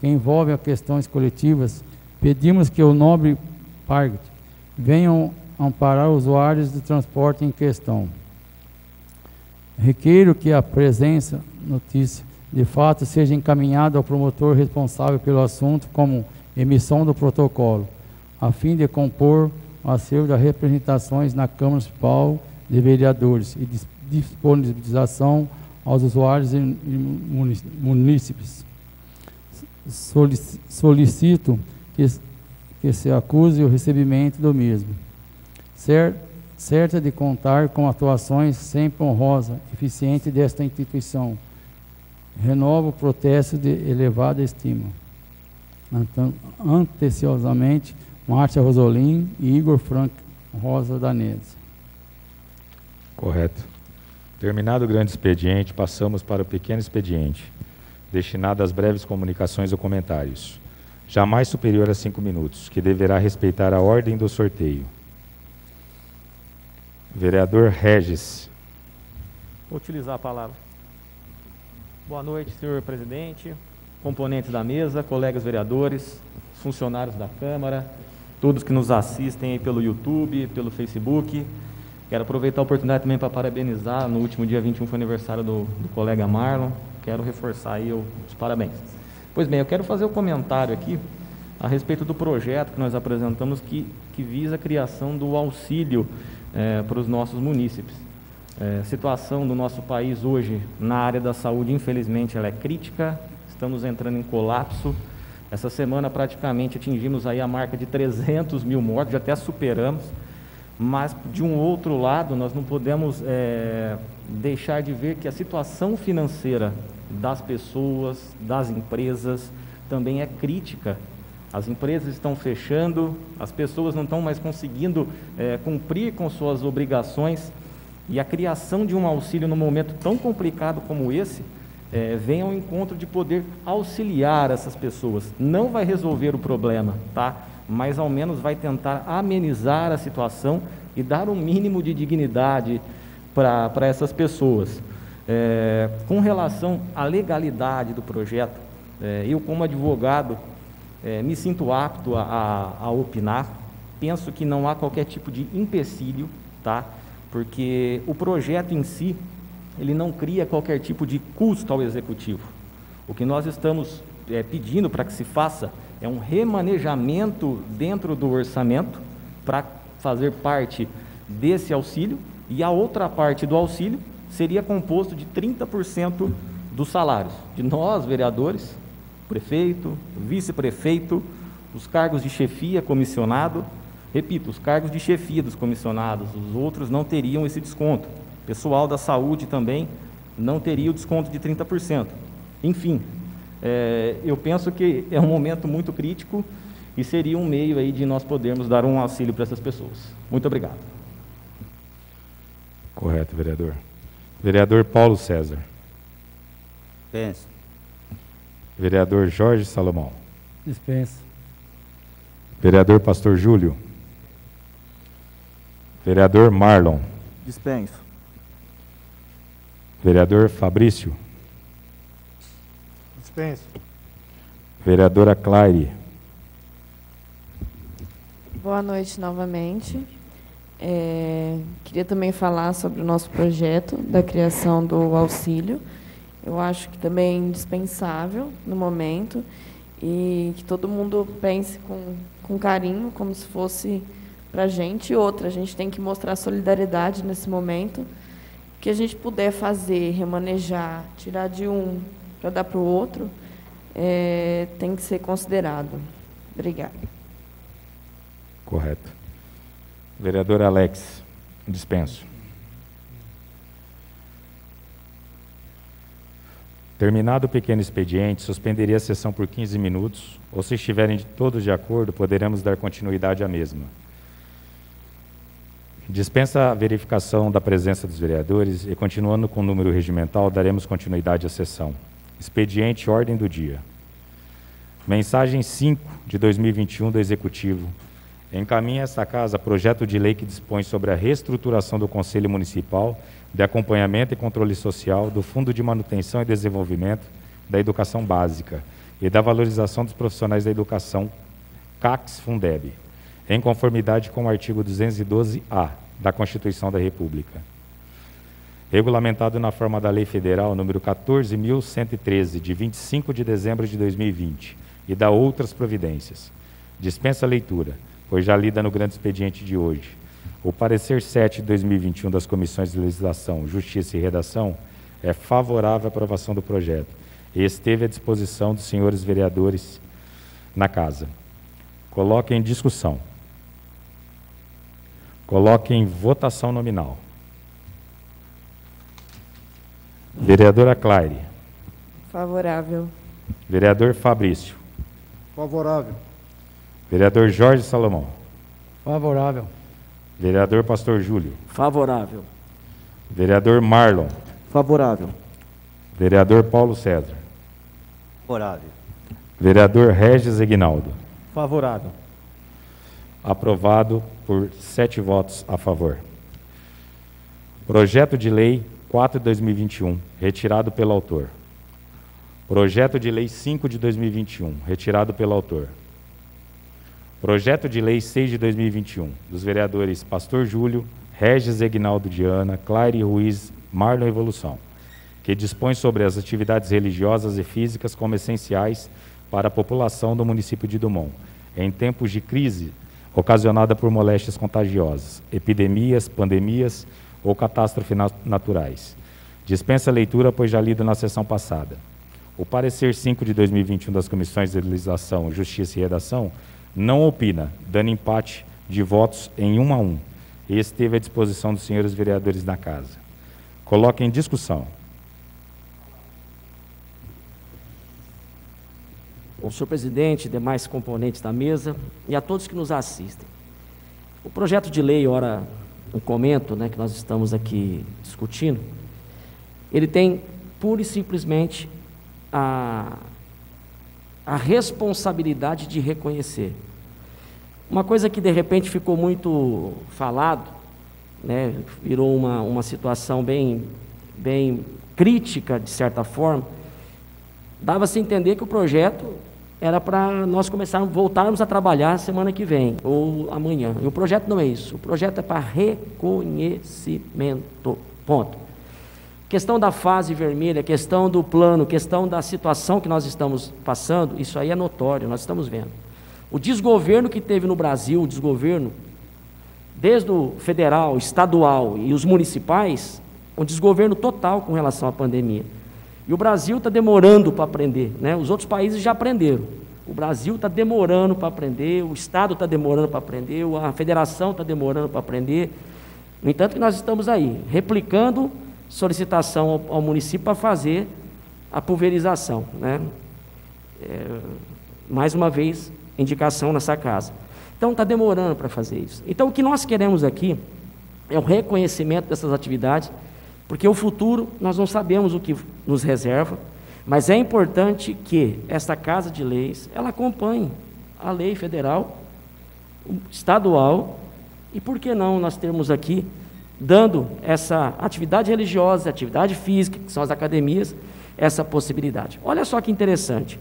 que envolvem as questões coletivas, pedimos que o nobre parte venham amparar os usuários do transporte em questão. Requeiro que a presença notícia de fato seja encaminhada ao promotor responsável pelo assunto como emissão do protocolo, a fim de compor o acervo das representações na Câmara Municipal de Vereadores e disponibilização aos usuários e munícipes. Solicito que se acuse o recebimento do mesmo, certa de contar com atuações sempre honrosa, eficiente desta instituição. Renovo o protesto de elevada estima. Anteciosamente, Márcia Rosolim e Igor Frank Rosa Danese. Correto. Terminado o grande expediente, passamos para o pequeno expediente, destinado às breves comunicações ou comentários, jamais superior a 5 minutos, que deverá respeitar a ordem do sorteio. Vereador Regis. Vou utilizar a palavra. Boa noite, senhor presidente, componentes da mesa, colegas vereadores, funcionários da Câmara, todos que nos assistem aí pelo YouTube, pelo Facebook. Quero aproveitar a oportunidade também para parabenizar. No último dia 21 foi aniversário do colega Marlon. Quero reforçar aí os parabéns. Pois bem, eu quero fazer um comentário aqui a respeito do projeto que nós apresentamos que visa a criação do auxílio para os nossos munícipes. A situação do nosso país hoje na área da saúde, infelizmente, ela é crítica. Estamos entrando em colapso. Essa semana praticamente atingimos aí a marca de 300 mil mortos, já até superamos. Mas, de um outro lado, nós não podemos deixar de ver que a situação financeira das pessoas, das empresas, também é crítica. As empresas estão fechando, as pessoas não estão mais conseguindo cumprir com suas obrigações, e a criação de um auxílio num momento tão complicado como esse, vem ao encontro de poder auxiliar essas pessoas. Não vai resolver o problema, tá? Mas ao menos vai tentar amenizar a situação e dar um mínimo de dignidade para essas pessoas. Com relação à legalidade do projeto, eu como advogado me sinto apto a opinar. Penso que não há qualquer tipo de empecilho, tá? Porque o projeto em si, ele não cria qualquer tipo de custo ao executivo. O que nós estamos pedindo para que se faça é um remanejamento dentro do orçamento para fazer parte desse auxílio, e a outra parte do auxílio seria composto de 30% dos salários de nós, vereadores, prefeito, vice-prefeito, os cargos de chefia, comissionado. Repito, os cargos de chefia dos comissionados, os outros não teriam esse desconto. O pessoal da saúde também não teria o desconto de 30%. Enfim, eu penso que é um momento muito crítico e seria um meio aí de nós podermos dar um auxílio para essas pessoas. Muito obrigado. Correto, vereador. Vereador Paulo César. Dispensa. Vereador Jorge Salomão. Dispensa. Vereador Pastor Júlio. Vereador Marlon. Dispenso. Vereador Fabrício. Dispenso. Vereadora Claire. Boa noite novamente. Queria também falar sobre o nosso projeto da criação do auxílio. Eu acho que também é indispensável no momento e que todo mundo pense com carinho, como se fosse para a gente. E outra, a gente tem que mostrar solidariedade nesse momento. O que a gente puder fazer, remanejar, tirar de um para dar para o outro, tem que ser considerado. Obrigada. Correto. Vereador Alex, dispenso. Terminado o pequeno expediente, suspenderia a sessão por 15 minutos, ou se estiverem todos de acordo, poderemos dar continuidade à mesma. Dispensa a verificação da presença dos vereadores e, continuando com o número regimental, daremos continuidade à sessão. Expediente ordem do dia. Mensagem 5 de 2021 do Executivo. Encaminha esta casa projeto de lei que dispõe sobre a reestruturação do Conselho Municipal de Acompanhamento e Controle Social do Fundo de Manutenção e Desenvolvimento da Educação Básica e da Valorização dos Profissionais da Educação, CACS-Fundeb, em conformidade com o artigo 212-A da Constituição da República. Regulamentado na forma da Lei Federal número 14.113, de 25 de dezembro de 2020, e da outras providências. Dispensa a leitura, pois já lida no grande expediente de hoje. O parecer 7 de 2021 das Comissões de Legislação, Justiça e Redação é favorável à aprovação do projeto e esteve à disposição dos senhores vereadores na Casa. Coloque em discussão. Coloque em votação nominal. Vereadora Claire. Favorável. Vereador Fabrício. Favorável. Vereador Jorge Salomão. Favorável. Vereador Pastor Júlio. Favorável. Vereador Marlon. Favorável. Vereador Paulo César. Favorável. Vereador Regis Aguinaldo. Favorável. Aprovado por 7 votos a favor. Projeto de Lei 4 de 2021, retirado pelo autor. Projeto de Lei 5 de 2021, retirado pelo autor. Projeto de Lei 6 de 2021, dos vereadores Pastor Júlio, Regis Egnaldo Diana, Claire Ruiz, Marlon Evolução, que dispõe sobre as atividades religiosas e físicas como essenciais para a população do município de Dumont, em tempos de crise ocasionada por moléstias contagiosas, epidemias, pandemias ou catástrofes naturais. Dispensa a leitura, pois já lido na sessão passada. O parecer 5 de 2021 das Comissões de Legislação, Justiça e Redação não opina, dando empate de votos em 1 a 1, e esteve à disposição dos senhores vereadores da Casa. Coloque em discussão. Bom, senhor presidente, demais componentes da mesa e a todos que nos assistem. O projeto de lei, ora, um comento, né, que nós estamos aqui discutindo, ele tem pura e simplesmente a responsabilidade de reconhecer. Uma coisa que de repente ficou muito falado, né, virou uma situação bem crítica, de certa forma, dava-se a entender que o projeto era para nós voltarmos a trabalhar semana que vem, ou amanhã. E o projeto não é isso. O projeto é para reconhecimento. Ponto. Questão da fase vermelha, questão do plano, questão da situação que nós estamos passando, isso aí é notório, nós estamos vendo. O desgoverno que teve no Brasil, o desgoverno, desde o federal, estadual e os municipais, um desgoverno total com relação à pandemia. E o Brasil está demorando para aprender, né? Os outros países já aprenderam. O Brasil está demorando para aprender, o Estado está demorando para aprender, a Federação está demorando para aprender. No entanto, que nós estamos aí, replicando solicitação ao município para fazer a pulverização, né? Mais uma vez, indicação nessa casa. Então, está demorando para fazer isso. Então, o que nós queremos aqui é o reconhecimento dessas atividades, porque o futuro nós não sabemos o que nos reserva, mas é importante que esta Casa de Leis, ela acompanhe a lei federal, estadual, e por que não nós termos aqui, dando essa atividade religiosa, atividade física, que são as academias, essa possibilidade. Olha só que interessante.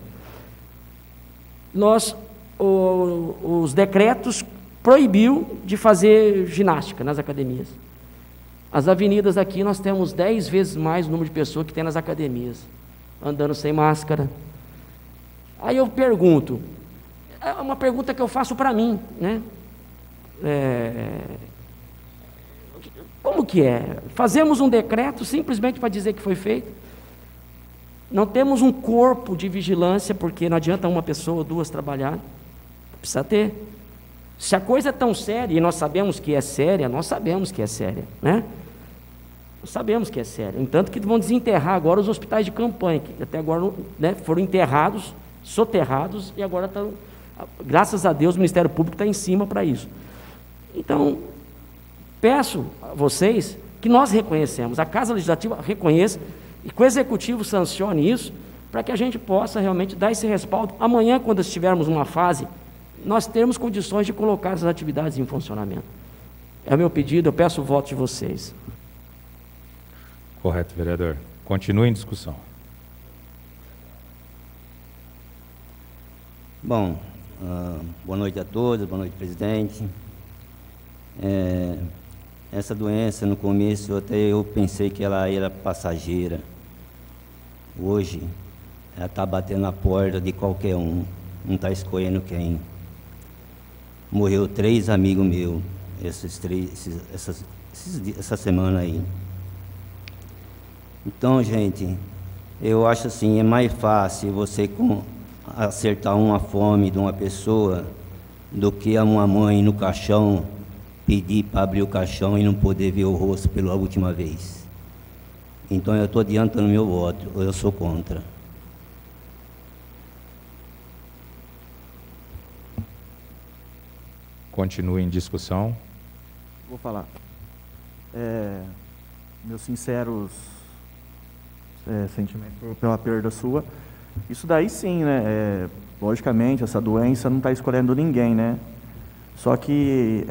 Os decretos proibiu de fazer ginástica nas academias. As avenidas aqui nós temos 10 vezes mais o número de pessoas que tem nas academias, andando sem máscara. Aí eu pergunto, é uma pergunta que eu faço para mim, né? Como que é? Fazemos um decreto simplesmente para dizer que foi feito? Não temos um corpo de vigilância, porque não adianta uma pessoa ou duas trabalhar, precisa ter. Se a coisa é tão séria, e nós sabemos que é séria, nós sabemos que é séria, né? Nós sabemos que é séria. Entanto que vão desenterrar agora os hospitais de campanha, que até agora, né, foram enterrados, soterrados, e agora estão, graças a Deus, o Ministério Público está em cima para isso. Então, peço a vocês que nós reconhecemos, a Casa Legislativa reconheça, e que o Executivo sancione isso, para que a gente possa realmente dar esse respaldo. Amanhã, quando estivermos numa fase, nós temos condições de colocar essas atividades em funcionamento. É o meu pedido, eu peço o voto de vocês. Correto, vereador. Continue em discussão. Bom, boa noite a todos, boa noite, presidente. Essa doença, no começo, até eu pensei que ela era passageira. Hoje, ela está batendo na porta de qualquer um, não está escolhendo quem. Morreu 3 amigos meus, essa semana aí. Então, gente, eu acho assim, é mais fácil você acertar uma fome de uma pessoa do que a uma mãe no caixão pedir para abrir o caixão e não poder ver o rosto pela última vez. Então, eu estou adiantando meu voto, ou eu sou contra. Continue em discussão. Vou falar. Meus sinceros sentimentos pela perda sua. Isso daí sim, né? Logicamente, essa doença não está escolhendo ninguém, né? Só que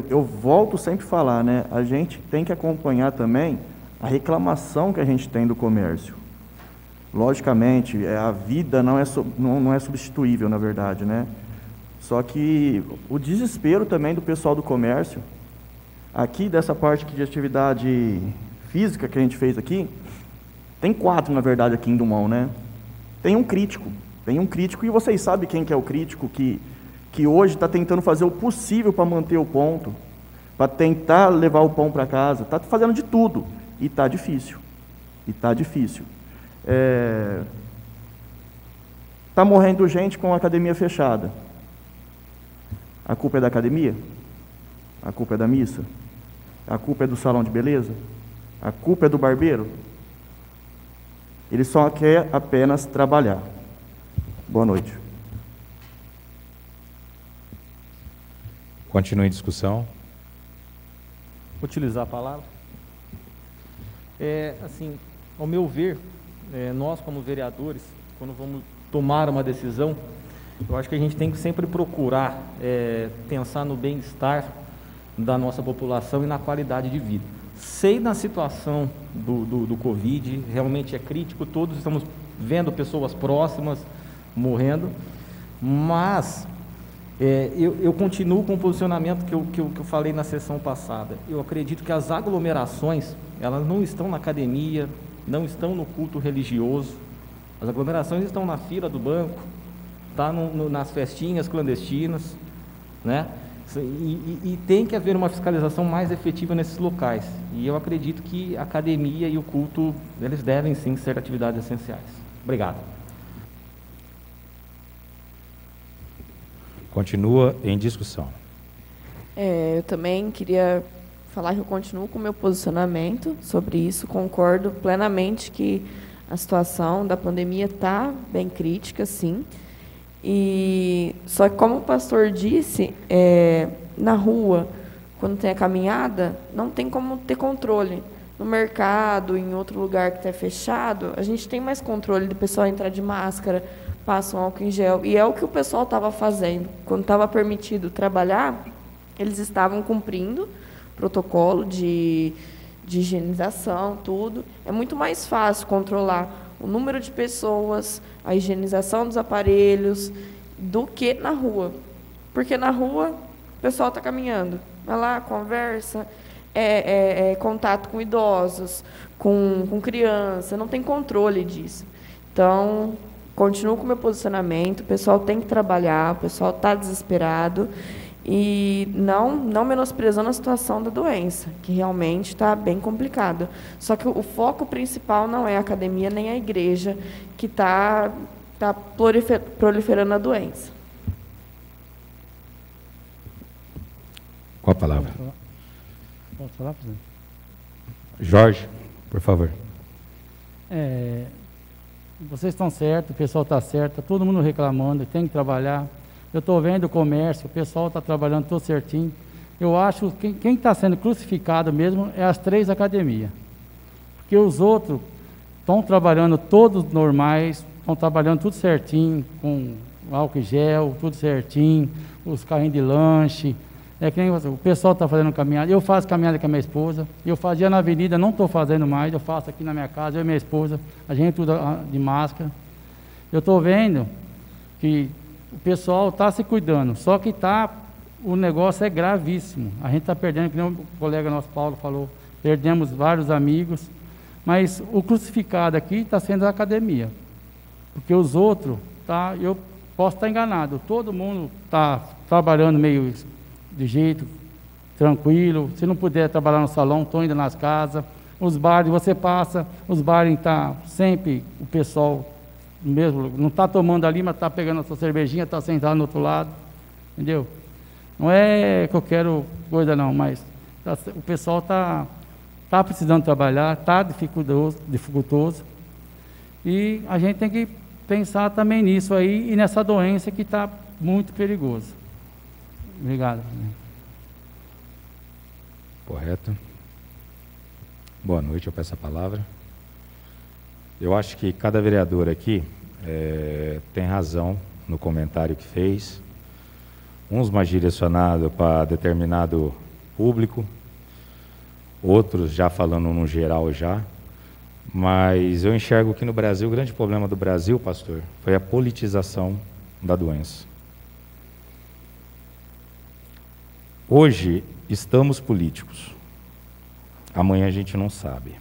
eu volto sempre a falar, né? A gente tem que acompanhar também a reclamação que a gente tem do comércio. Logicamente, a vida não é substituível, na verdade, né? Só que o desespero também do pessoal do comércio, Aqui, dessa parte aqui de atividade física que a gente fez aqui, tem 4, na verdade, aqui em Dumont, né? Tem um crítico, e vocês sabem quem que é o crítico, que hoje está tentando fazer o possível para manter o ponto, para tentar levar o pão para casa, está fazendo de tudo, e está difícil, Está morrendo gente com a academia fechada. A culpa é da academia? A culpa é da missa? A culpa é do salão de beleza? A culpa é do barbeiro? Ele só quer apenas trabalhar. Boa noite. Continue em discussão. Vou utilizar a palavra. Assim, ao meu ver, nós como vereadores, quando vamos tomar uma decisão, eu acho que a gente tem que sempre procurar pensar no bem-estar da nossa população e na qualidade de vida. Sei da situação do Covid, realmente é crítico, todos estamos vendo pessoas próximas morrendo, mas eu continuo com o posicionamento que eu falei na sessão passada. Eu acredito que as aglomerações, elas não estão na academia, não estão no culto religioso, as aglomerações estão na fila do banco, tá nas festinhas clandestinas, né? E tem que haver uma fiscalização mais efetiva nesses locais. E eu acredito que a academia e o culto, eles devem sim ser atividades essenciais. Obrigado. Continua em discussão. Eu também queria falar que eu continuo com o meu posicionamento sobre isso. Concordo plenamente que a situação da pandemia está bem crítica, sim. E só que, como o pastor disse, na rua, quando tem a caminhada, não tem como ter controle. No mercado, em outro lugar que está fechado, a gente tem mais controle do pessoal entrar de máscara, passa um álcool em gel. E é o que o pessoal estava fazendo. Quando estava permitido trabalhar, eles estavam cumprindo protocolo de higienização, tudo. É muito mais fácil controlar o número de pessoas, a higienização dos aparelhos, do que na rua. Porque na rua, o pessoal está caminhando, vai lá, conversa, contato com idosos, com criança, não tem controle disso. Então, continuo com o meu posicionamento, o pessoal tem que trabalhar, o pessoal está desesperado, e não menosprezando a situação da doença, que realmente está bem complicada. Só que o foco principal não é a academia nem a igreja, que está proliferando a doença. Qual a palavra? Posso falar, presidente? Jorge, por favor. Vocês estão certos, o pessoal está certo, está todo mundo reclamando, tem que trabalhar. Eu estou vendo o comércio, o pessoal está trabalhando tudo certinho. Eu acho que quem está sendo crucificado mesmo é as 3 academias. Porque os outros estão trabalhando todos normais, estão trabalhando tudo certinho, com álcool em gel, tudo certinho, os carrinhos de lanche. Que nem o pessoal está fazendo caminhada. Eu faço caminhada com a minha esposa. Eu fazia na avenida, não estou fazendo mais. Eu faço aqui na minha casa, eu e minha esposa. A gente tudo de máscara. Eu estou vendo que o pessoal está se cuidando, só que o negócio é gravíssimo. A gente está perdendo, como o colega nosso Paulo falou, perdemos vários amigos, mas o crucificado aqui está sendo a academia, porque os outros, eu posso estar enganado, todo mundo está trabalhando meio de jeito tranquilo. Se não puder trabalhar no salão, estão indo nas casas. Os bares, você passa, os bares está sempre o pessoal mesmo, não está tomando ali, mas está pegando a sua cervejinha, está sentado no outro lado, entendeu? Não é que eu quero coisa não, mas o pessoal está precisando trabalhar, está dificultoso, e a gente tem que pensar também nisso aí e nessa doença que está muito perigosa. Obrigado. Correto. Boa noite, eu peço a palavra. Eu acho que cada vereador aqui tem razão no comentário que fez. Uns mais direcionados para determinado público, outros já falando no geral já. Mas eu enxergo que no Brasil, o grande problema do Brasil, pastor, foi a politização da doença. Hoje, estamos políticos. Amanhã a gente não sabe.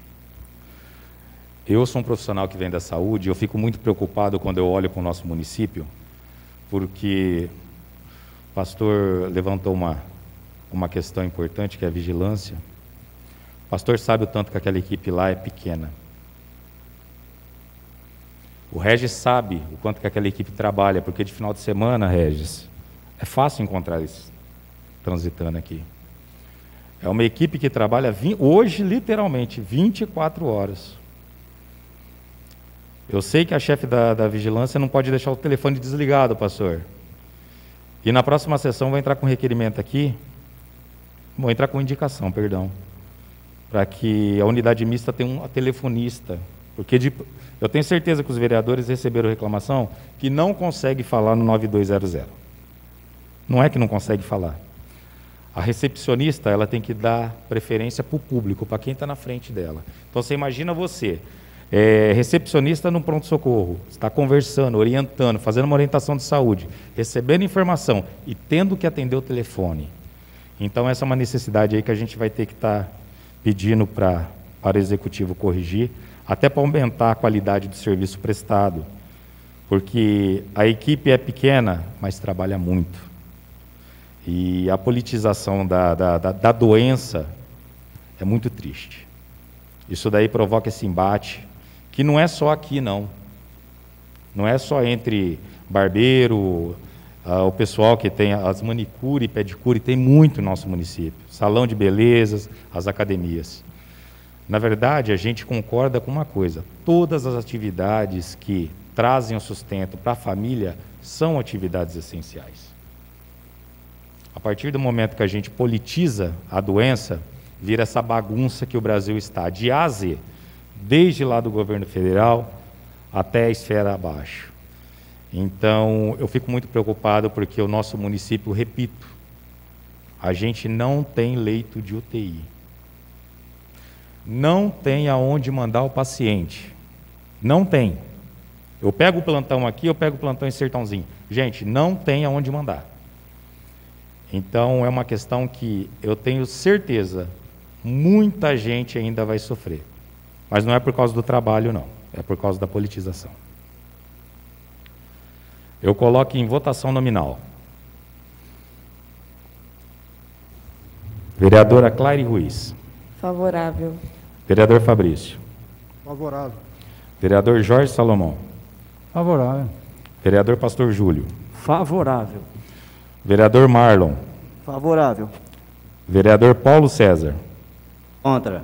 Eu sou um profissional que vem da saúde, eu fico muito preocupado quando eu olho para o nosso município, porque o pastor levantou uma questão importante, que é a vigilância. O pastor sabe o tanto que aquela equipe lá é pequena. O Regis sabe o quanto que aquela equipe trabalha, porque de final de semana, Regis, é fácil encontrar eles transitando aqui. É uma equipe que trabalha hoje, literalmente, 24 horas. Eu sei que a chefe da vigilância não pode deixar o telefone desligado, pastor. E na próxima sessão vou entrar com requerimento aqui, vou entrar com indicação, perdão, para que a unidade mista tenha um telefonista, porque eu tenho certeza que os vereadores receberam reclamação que não consegue falar no 9200. Não é que não consegue falar. A recepcionista, ela tem que dar preferência para o público, para quem está na frente dela. Então, você imagina você, recepcionista no pronto-socorro, está conversando, orientando, fazendo uma orientação de saúde, recebendo informação e tendo que atender o telefone. Então, essa é uma necessidade aí que a gente vai ter que estar pedindo para o Executivo corrigir, até para aumentar a qualidade do serviço prestado, porque a equipe é pequena, mas trabalha muito. E a politização da doença é muito triste. Isso daí provoca esse embate, que não é só aqui, não. Não é só entre barbeiro, o pessoal que tem as manicure e pedicure, tem muito no nosso município. Salão de belezas, as academias. Na verdade, a gente concorda com uma coisa: todas as atividades que trazem o sustento para a família são atividades essenciais. A partir do momento que a gente politiza a doença, vira essa bagunça que o Brasil está, de A a Z, desde lá do governo federal até a esfera abaixo. Então, eu fico muito preocupado porque o nosso município, repito, a gente não tem leito de UTI. Não tem aonde mandar o paciente. Não tem. Eu pego o plantão aqui, eu pego o plantão em Sertãozinho. Gente, não tem aonde mandar. Então, é uma questão que eu tenho certeza, muita gente ainda vai sofrer. Mas não é por causa do trabalho, não. É por causa da politização. Eu coloco em votação nominal. Vereadora Claire Ruiz. Favorável. Vereador Fabrício. Favorável. Vereador Jorge Salomão. Favorável. Vereador Pastor Júlio. Favorável. Vereador Marlon. Favorável. Vereador Paulo César. Contra.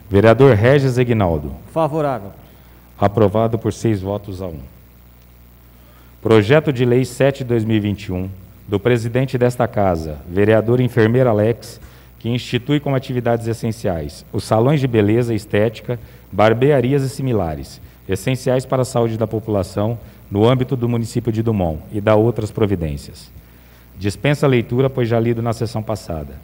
Vereador Regis Eginaldo. Favorável. Aprovado por 6 votos a 1. Projeto de Lei 7/2021, do presidente desta Casa, vereador enfermeira Alex, que institui como atividades essenciais os salões de beleza e estética, barbearias e similares, essenciais para a saúde da população no âmbito do município de Dumont, e dá outras providências. Dispensa a leitura, pois já lido na sessão passada.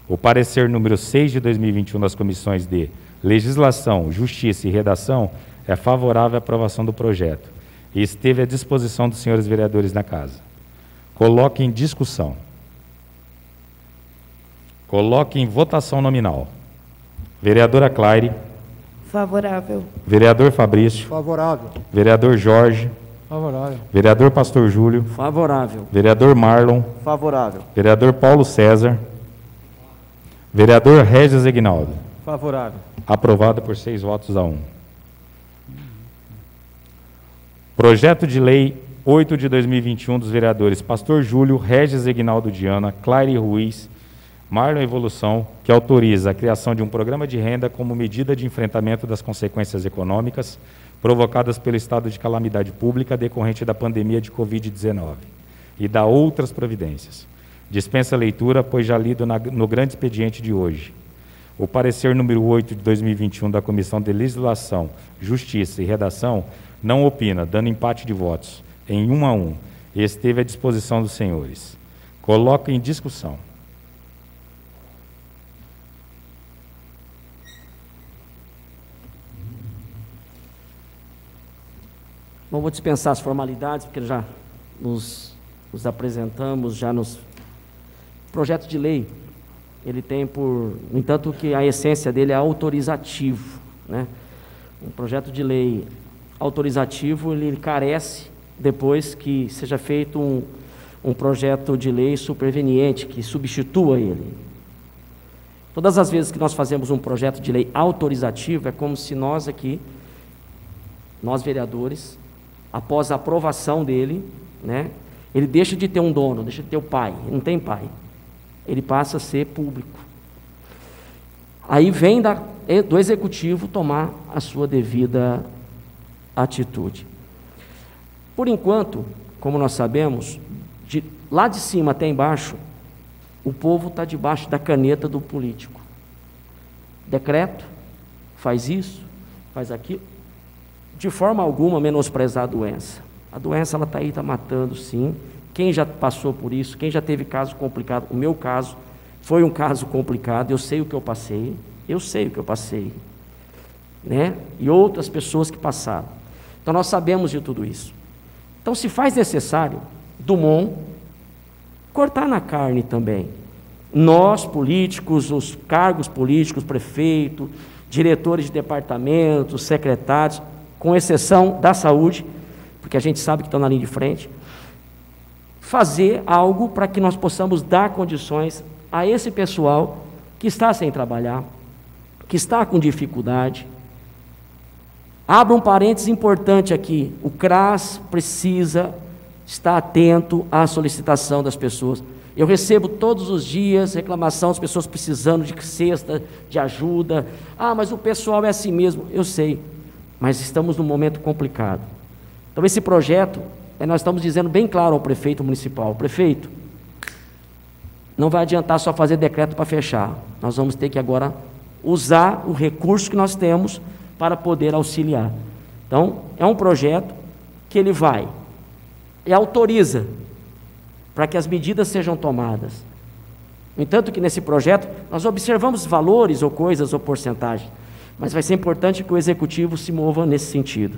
O parecer número 6 de 2021 das comissões de Legislação, Justiça e Redação é favorável à aprovação do projeto e esteve à disposição dos senhores vereadores na Casa. Coloque em discussão. Coloque em votação nominal. Vereadora Claire. Favorável. Vereador Fabrício. Favorável. Vereador Jorge. Favorável. Vereador Pastor Júlio. Favorável. Vereador Marlon. Favorável. Vereador Paulo César. Vereador Regis Eginaldo. Favorável. Aprovado por 6 votos a 1. Projeto de Lei 8 de 2021 dos vereadores Pastor Júlio, Regis Eginaldo Diana, Claire Ruiz, Marlon Evolução, que autoriza a criação de um programa de renda como medida de enfrentamento das consequências econômicas provocadas pelo estado de calamidade pública decorrente da pandemia de Covid-19 e dá outras providências. Dispensa a leitura, pois já lido no grande expediente de hoje. O parecer número 8 de 2021 da Comissão de Legislação, Justiça e Redação não opina, dando empate de votos em 1 a 1, e esteve à disposição dos senhores. Coloco em discussão. Bom, vou dispensar as formalidades, porque já nos apresentamos, já nos projetos de lei ele tem no entanto que a essência dele é autorizativo, né? Um projeto de lei autorizativo, ele carece depois que seja feito um projeto de lei superveniente, que substitua ele. Todas as vezes que nós fazemos um projeto de lei autorizativo, é como se nós aqui, nós vereadores, após a aprovação dele, né, ele deixa de ter um dono, deixa de ter o pai, ele não tem pai, ele passa a ser público. Aí vem do executivo tomar a sua devida atitude. Por enquanto, como nós sabemos, lá de cima até embaixo, o povo está debaixo da caneta do político. Decreto, faz isso, faz aquilo, de forma alguma menosprezar a doença. A doença ela está aí, está matando sim. Quem já passou por isso, quem já teve caso complicado, o meu caso foi um caso complicado, eu sei o que eu passei, né? E outras pessoas que passaram. Então nós sabemos de tudo isso. Então se faz necessário, Dumont, cortar na carne também. Nós, políticos, os cargos políticos, prefeito, diretores de departamentos, secretários, com exceção da saúde, porque a gente sabe que estão na linha de frente, fazer algo para que nós possamos dar condições a esse pessoal que está sem trabalhar, que está com dificuldade. Abra um parênteses importante aqui, o CRAS precisa estar atento à solicitação das pessoas. Eu recebo todos os dias reclamação das pessoas precisando de cesta, de ajuda. Ah, mas o pessoal é assim mesmo. Eu sei, mas estamos num momento complicado. Então esse projeto, nós estamos dizendo bem claro ao prefeito municipal: prefeito, não vai adiantar só fazer decreto para fechar. Nós vamos ter que agora usar o recurso que nós temos para poder auxiliar. Então, é um projeto que ele vai e autoriza para que as medidas sejam tomadas. No entanto que nesse projeto nós observamos valores ou coisas ou porcentagens, mas vai ser importante que o executivo se mova nesse sentido,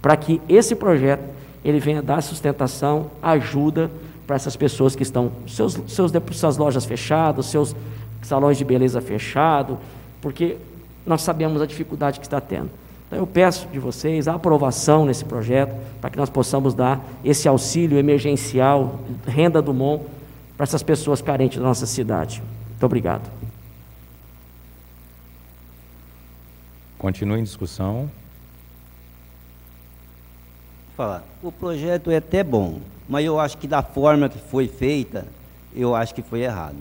para que esse projeto ele venha dar sustentação, ajuda para essas pessoas que estão suas lojas fechadas, seus salões de beleza fechados, porque nós sabemos a dificuldade que está tendo. Então eu peço de vocês a aprovação nesse projeto, para que nós possamos dar esse auxílio emergencial, renda Dumont, para essas pessoas carentes da nossa cidade. Muito obrigado. Continua em discussão. Falar. O projeto é até bom, mas eu acho que da forma que foi feita, eu acho que foi errado.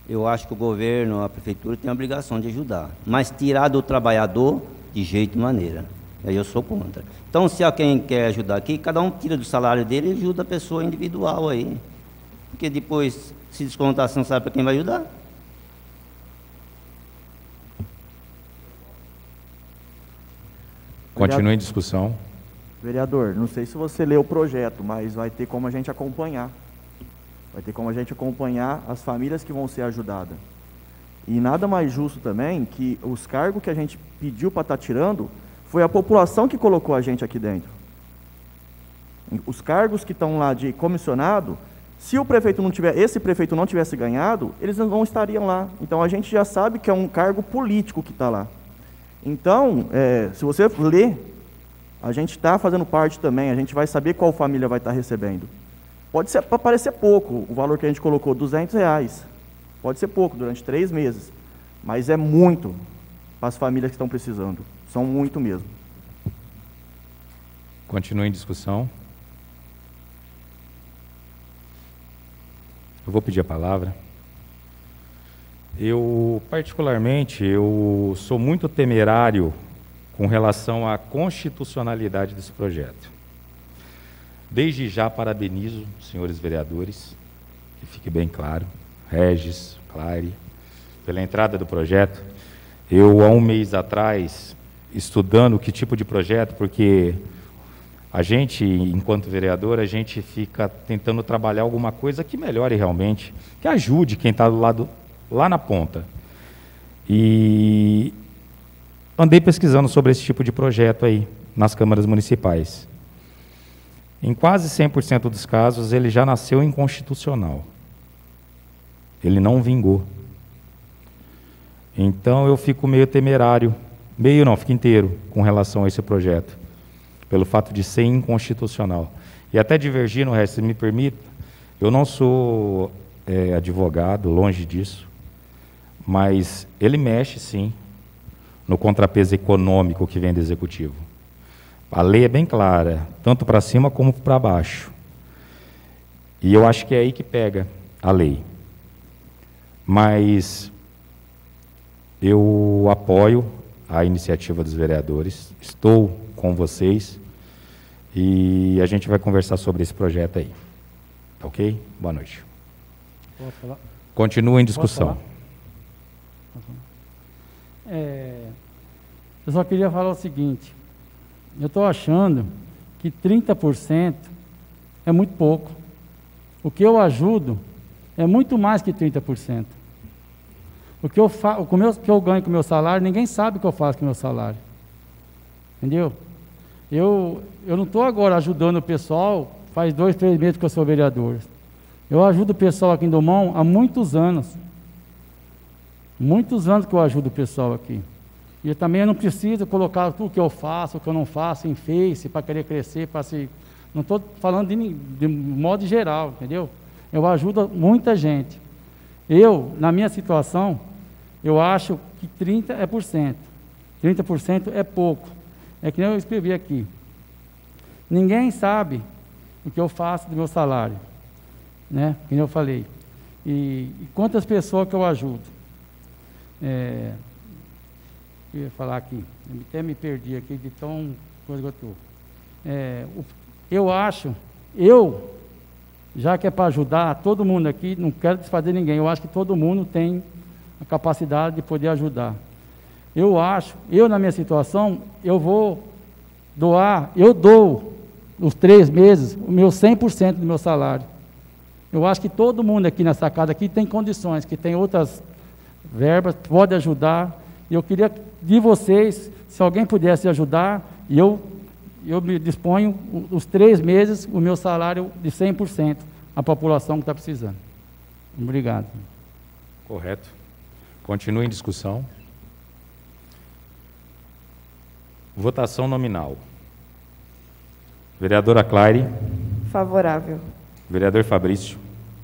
Eu acho que o governo, a prefeitura tem a obrigação de ajudar, mas tirar do trabalhador de jeito e maneira. Aí eu sou contra. Então, se alguém quer ajudar aqui, cada um tira do salário dele e ajuda a pessoa individual aí. Porque depois, se descontar, você não sabe para quem vai ajudar. Continua em discussão. Vereador, não sei se você leu o projeto, mas vai ter como a gente acompanhar. Vai ter como a gente acompanhar as famílias que vão ser ajudadas. E nada mais justo também que os cargos que a gente pediu para estar tirando, foi a população que colocou a gente aqui dentro. Os cargos que estão lá de comissionado, se o prefeito não tiver, esse prefeito não tivesse ganhado, eles não estariam lá. Então a gente já sabe que é um cargo político que está lá. Então, se você ler, a gente está fazendo parte também, a gente vai saber qual família vai estar recebendo. Pode parecer pouco, o valor que a gente colocou, R$200. Pode ser pouco, durante 3 meses. Mas é muito para as famílias que estão precisando. São muito mesmo. Continua em discussão. Eu vou pedir a palavra. Particularmente, eu sou muito temerário com relação à constitucionalidade desse projeto. Desde já parabenizo os senhores vereadores, que fique bem claro, Regis, Clary, pela entrada do projeto. Eu, há um mês atrás, estudando que tipo de projeto, porque a gente, enquanto vereador, a gente fica tentando trabalhar alguma coisa que melhore realmente, que ajude quem está do lado, lá na ponta. E andei pesquisando sobre esse tipo de projeto aí, nas câmaras municipais. Em quase 100% dos casos, ele já nasceu inconstitucional. Ele não vingou. Então eu fico meio temerário, fico inteiro com relação a esse projeto, pelo fato de ser inconstitucional. E até divergir no resto, se me permita, eu não sou advogado, longe disso, mas ele mexe sim no contrapeso econômico que vem do Executivo. A lei é bem clara, tanto para cima como para baixo. E eu acho que é aí que pega a lei. Mas eu apoio a iniciativa dos vereadores, estou com vocês e a gente vai conversar sobre esse projeto aí. Tá ok? Boa noite. Posso falar? Continua em discussão. Eu só queria falar o seguinte, eu estou achando que 30% é muito pouco. O que eu ajudo é muito mais que 30%. O que eu ganho com o meu salário, ninguém sabe o que eu faço com o meu salário. Entendeu? Eu não estou agora ajudando o pessoal, faz 2, 3 meses que eu sou vereador. Eu ajudo o pessoal aqui em Dumont há muitos anos. Muitos anos que eu ajudo o pessoal aqui. E eu também não preciso colocar tudo que eu faço, o que eu não faço em Face, para querer crescer, para se... Não estou falando de modo geral, entendeu? Eu ajudo muita gente. Na minha situação, eu acho que 30%. 30% é pouco. É que nem eu escrevi aqui. Ninguém sabe o que eu faço do meu salário, né? Que nem eu falei. E quantas pessoas que eu ajudo. Eu ia falar aqui, até me perdi aqui de tão coisa que eu estou. Eu acho, já que é para ajudar todo mundo aqui, não quero desfazer ninguém, eu acho que todo mundo tem a capacidade de poder ajudar. Na minha situação, eu vou doar, eu dou os 3 meses, o meu 100% do meu salário. Eu acho que todo mundo aqui nessa casa aqui tem condições, que tem outras verbas, pode ajudar. E eu queria de vocês, se alguém pudesse ajudar, eu me disponho os 3 meses, o meu salário de 100%, a população que está precisando. Obrigado. Correto. Continua em discussão. Votação nominal. Vereadora Claire. Favorável. Vereador Fabrício.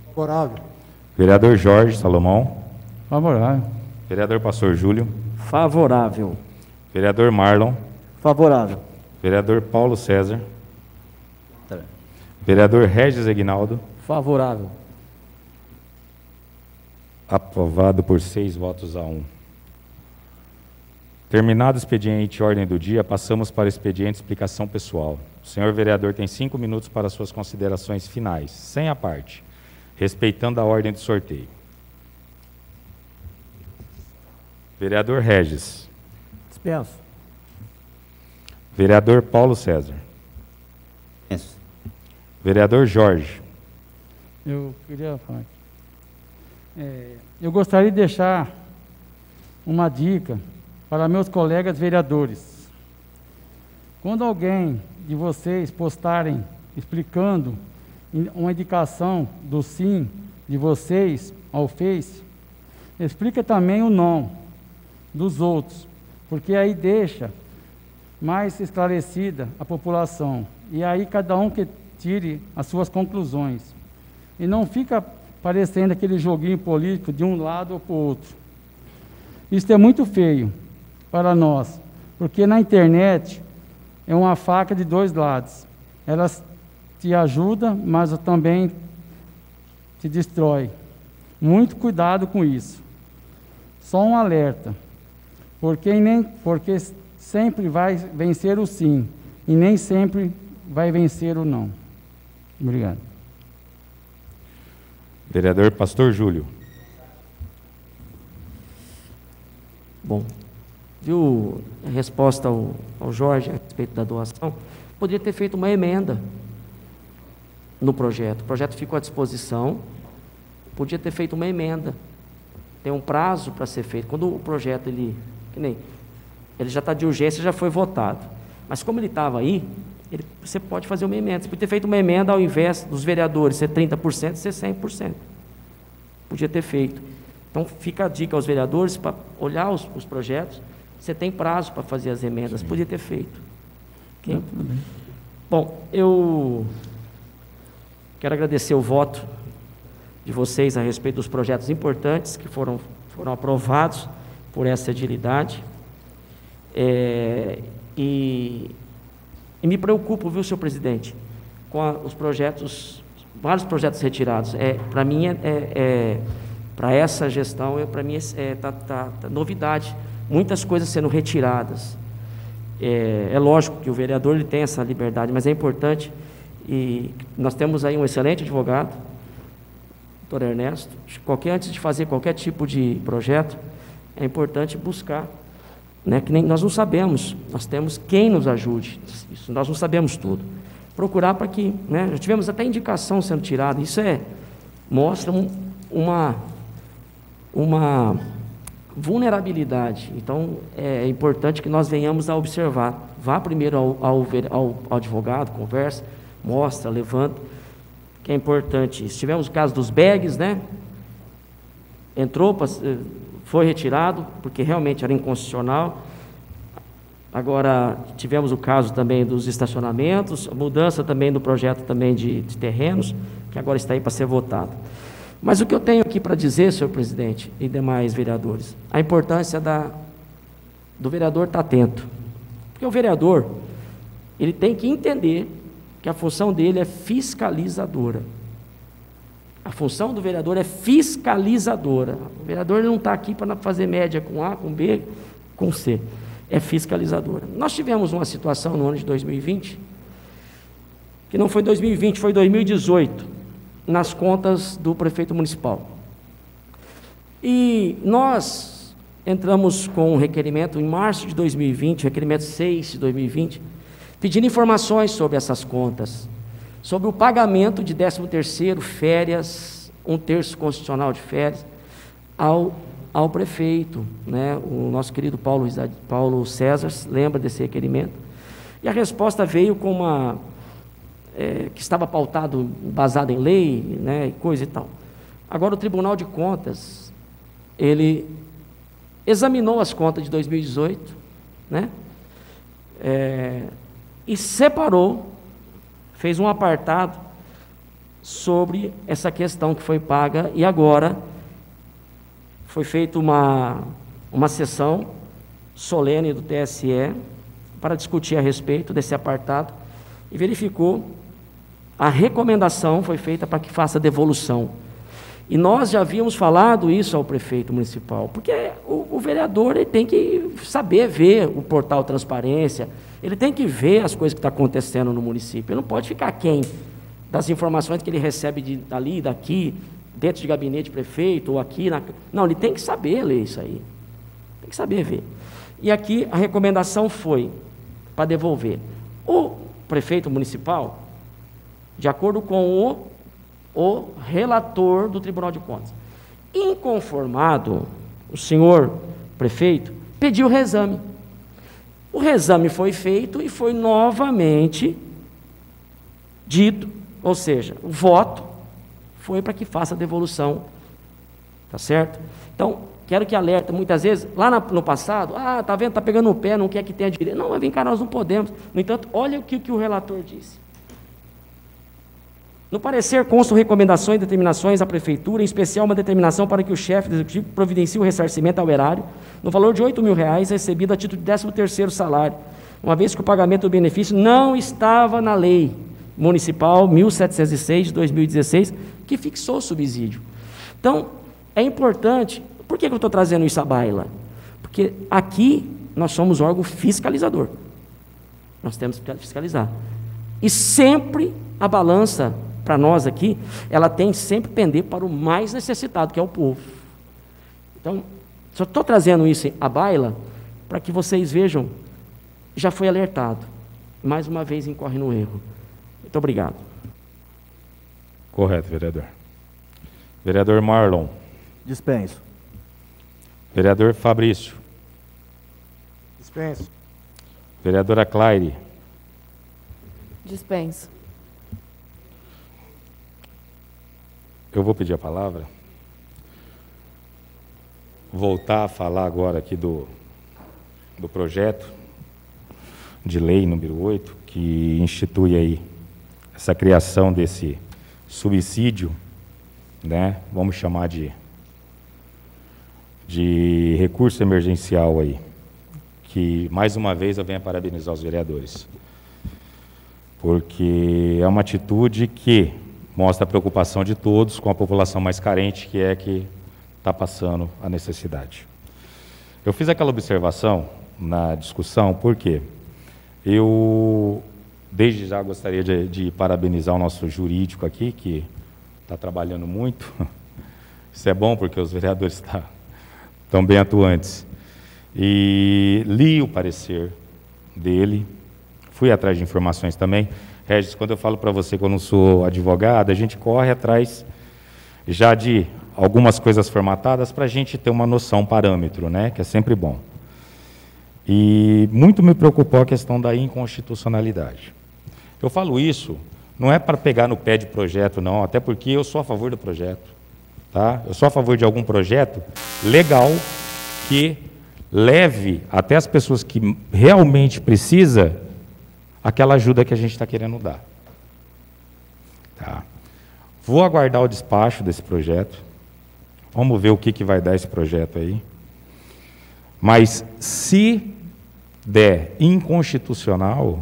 Favorável. Vereador Jorge Salomão. Favorável. Vereador Pastor Júlio. Favorável. Vereador Marlon. Favorável. Vereador Paulo César. Vereador Regis Aguinaldo. Favorável. Aprovado por 6 votos a 1. Terminado o expediente ordem do dia, passamos para o expediente explicação pessoal. O senhor vereador tem 5 minutos para suas considerações finais, sem a parte, respeitando a ordem do sorteio. Vereador Regis. Dispenso. Vereador Paulo César. Dispenso. Vereador Jorge. Eu queria falar aqui. Eu gostaria de deixar uma dica para meus colegas vereadores. Quando alguém de vocês postarem explicando uma indicação do sim de vocês ao Face, explica também o não dos outros, porque aí deixa mais esclarecida a população. E aí cada um que tire as suas conclusões. E não fica parecendo aquele joguinho político de um lado ou para o outro. Isso é muito feio para nós, porque na internet é uma faca de 2 lados. Ela te ajuda, mas também te destrói. Muito cuidado com isso. Só um alerta, porque sempre vai vencer o sim, e nem sempre vai vencer o não. Obrigado. Vereador Pastor Júlio. Bom, viu a resposta ao Jorge a respeito da doação? Poderia ter feito uma emenda no projeto. O projeto ficou à disposição, podia ter feito uma emenda. Tem um prazo para ser feito. Quando o projeto, ele já está de urgência, já foi votado. Mas como ele estava aí, você pode fazer uma emenda. Você pode ter feito uma emenda ao invés dos vereadores ser 30%, ser 100%. podia ter feito. Então, fica a dica aos vereadores para olhar os projetos. Você tem prazo para fazer as emendas, podia ter feito. Okay? Bom, eu quero agradecer o voto de vocês a respeito dos projetos importantes que foram aprovados por essa agilidade. E me preocupo, viu, senhor presidente, com os projetos, vários projetos retirados. Para mim, para essa gestão, para mim, tá novidade. Muitas coisas sendo retiradas. É lógico que o vereador ele tem essa liberdade, mas é importante, e nós temos aí um excelente advogado, doutor Ernesto. Antes de fazer qualquer tipo de projeto, é importante buscar, né, que nem nós não sabemos, nós temos quem nos ajude, isso, nós não sabemos tudo. Procurar para que, né, já tivemos até indicação sendo tirada, isso mostra uma vulnerabilidade. Então, é importante que nós venhamos a observar. Vá primeiro ao advogado, conversa, mostra, levanta, que é importante isso. Tivemos o caso dos bags, né? Foi retirado, porque realmente era inconstitucional. Agora, tivemos o caso também dos estacionamentos, a mudança também do projeto também de terrenos, que agora está aí para ser votado. Mas o que eu tenho aqui para dizer, senhor presidente e demais vereadores, a importância do vereador estar atento. Porque o vereador, ele tem que entender que a função dele é fiscalizadora. A função do vereador é fiscalizadora. O vereador não está aqui para fazer média com A, com B, com C. É fiscalizadora. Nós tivemos uma situação no ano de 2020, que não foi 2020, foi 2018, nas contas do prefeito municipal. E nós entramos com um requerimento em março de 2020, requerimento 6 de 2020, pedindo informações sobre essas contas, sobre o pagamento de 13º, férias, 1/3 constitucional de férias, ao prefeito, né? O nosso querido Paulo César lembra desse requerimento, e a resposta veio com que estava pautado, baseado em lei, né, e coisa e tal. Agora o Tribunal de Contas, ele examinou as contas de 2018, né, e separou, fez um apartado sobre essa questão que foi paga, e agora foi feita uma sessão solene do TSE para discutir a respeito desse apartado, e verificou. A recomendação foi feita para que faça devolução. E nós já havíamos falado isso ao prefeito municipal, porque o vereador ele tem que saber ver o portal Transparência, ele tem que ver as coisas que estão acontecendo no município, ele não pode ficar aquém das informações que ele recebe dali, daqui, dentro de gabinete de prefeito, ou aqui. Não, ele tem que saber ler isso aí, tem que saber ver. E aqui a recomendação foi para devolver. O prefeito municipal, de acordo com o relator do Tribunal de Contas, inconformado, o senhor prefeito pediu o reexame. O reexame foi feito e foi novamente dito, ou seja, o voto foi para que faça a devolução, tá certo? Então, quero que alerta, muitas vezes, lá no passado, tá vendo, tá pegando no pé, não quer que tenha direito. Não, mas vem cá, nós não podemos. No entanto, olha o que o relator disse. No parecer constam recomendações e determinações à Prefeitura, em especial uma determinação para que o chefe do Executivo providencie o ressarcimento ao erário, no valor de R$8.000, recebido a título de 13º salário, uma vez que o pagamento do benefício não estava na Lei Municipal 1706 de 2016, que fixou o subsídio. Então, é importante. Por que eu estou trazendo isso à baila? Porque aqui nós somos órgão fiscalizador. Nós temos que fiscalizar. E sempre a balança, para nós aqui, ela tem sempre pender para o mais necessitado, que é o povo. Então, só estou trazendo isso à baila para que vocês vejam, já foi alertado. Mais uma vez incorre no erro. Muito obrigado. Correto, vereador. Vereador Marlon. Dispenso. Vereador Fabrício. Dispenso. Vereadora Claire. Dispenso. Eu vou pedir a palavra, voltar a falar agora aqui do projeto de lei número 8, que institui aí essa criação desse subsídio, né? Vamos chamar de recurso emergencial aí, que mais uma vez eu venho a parabenizar os vereadores, porque é uma atitude que mostra a preocupação de todos com a população mais carente, que é que está passando a necessidade. Eu fiz aquela observação na discussão, porque eu, desde já, gostaria de parabenizar o nosso jurídico aqui, que está trabalhando muito. Isso é bom, porque os vereadores estão bem atuantes. E li o parecer dele, fui atrás de informações também. Regis, quando eu falo para você que eu não sou advogado, a gente corre atrás já de algumas coisas formatadas para a gente ter uma noção, um parâmetro, né? Que é sempre bom. E muito me preocupou a questão da inconstitucionalidade. Eu falo isso, não é para pegar no pé de projeto, não, até porque eu sou a favor do projeto. Tá? Eu sou a favor de algum projeto legal que leve até as pessoas que realmente precisam aquela ajuda que a gente está querendo dar. Tá? Vou aguardar o despacho desse projeto. Vamos ver o que vai dar esse projeto aí. Mas se der inconstitucional,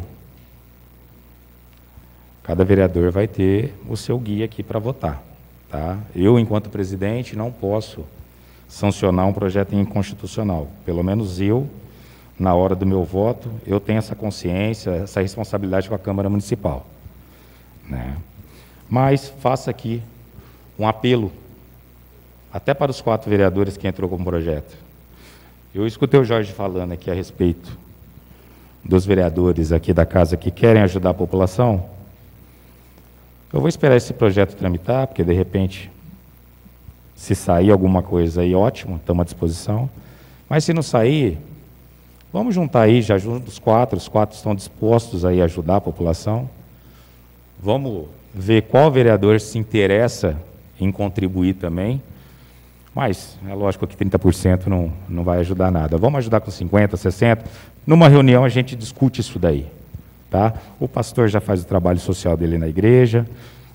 cada vereador vai ter o seu guia aqui para votar. Tá? Eu, enquanto presidente, não posso sancionar um projeto inconstitucional. Pelo menos eu, na hora do meu voto, eu tenho essa consciência, essa responsabilidade com a Câmara Municipal. Né? Mas faço aqui um apelo, até para os 4 vereadores que entrou com o projeto. Eu escutei o Jorge falando aqui a respeito dos vereadores aqui da casa que querem ajudar a população. Eu vou esperar esse projeto tramitar, porque de repente, se sair alguma coisa aí, ótimo, estamos à disposição. Mas se não sair, vamos juntar aí, já junto os 4 estão dispostos aí a ajudar a população. Vamos ver qual vereador se interessa em contribuir também. Mas é lógico que 30% não vai ajudar nada. Vamos ajudar com 50%, 60%. Numa reunião a gente discute isso daí. Tá? O pastor já faz o trabalho social dele na igreja.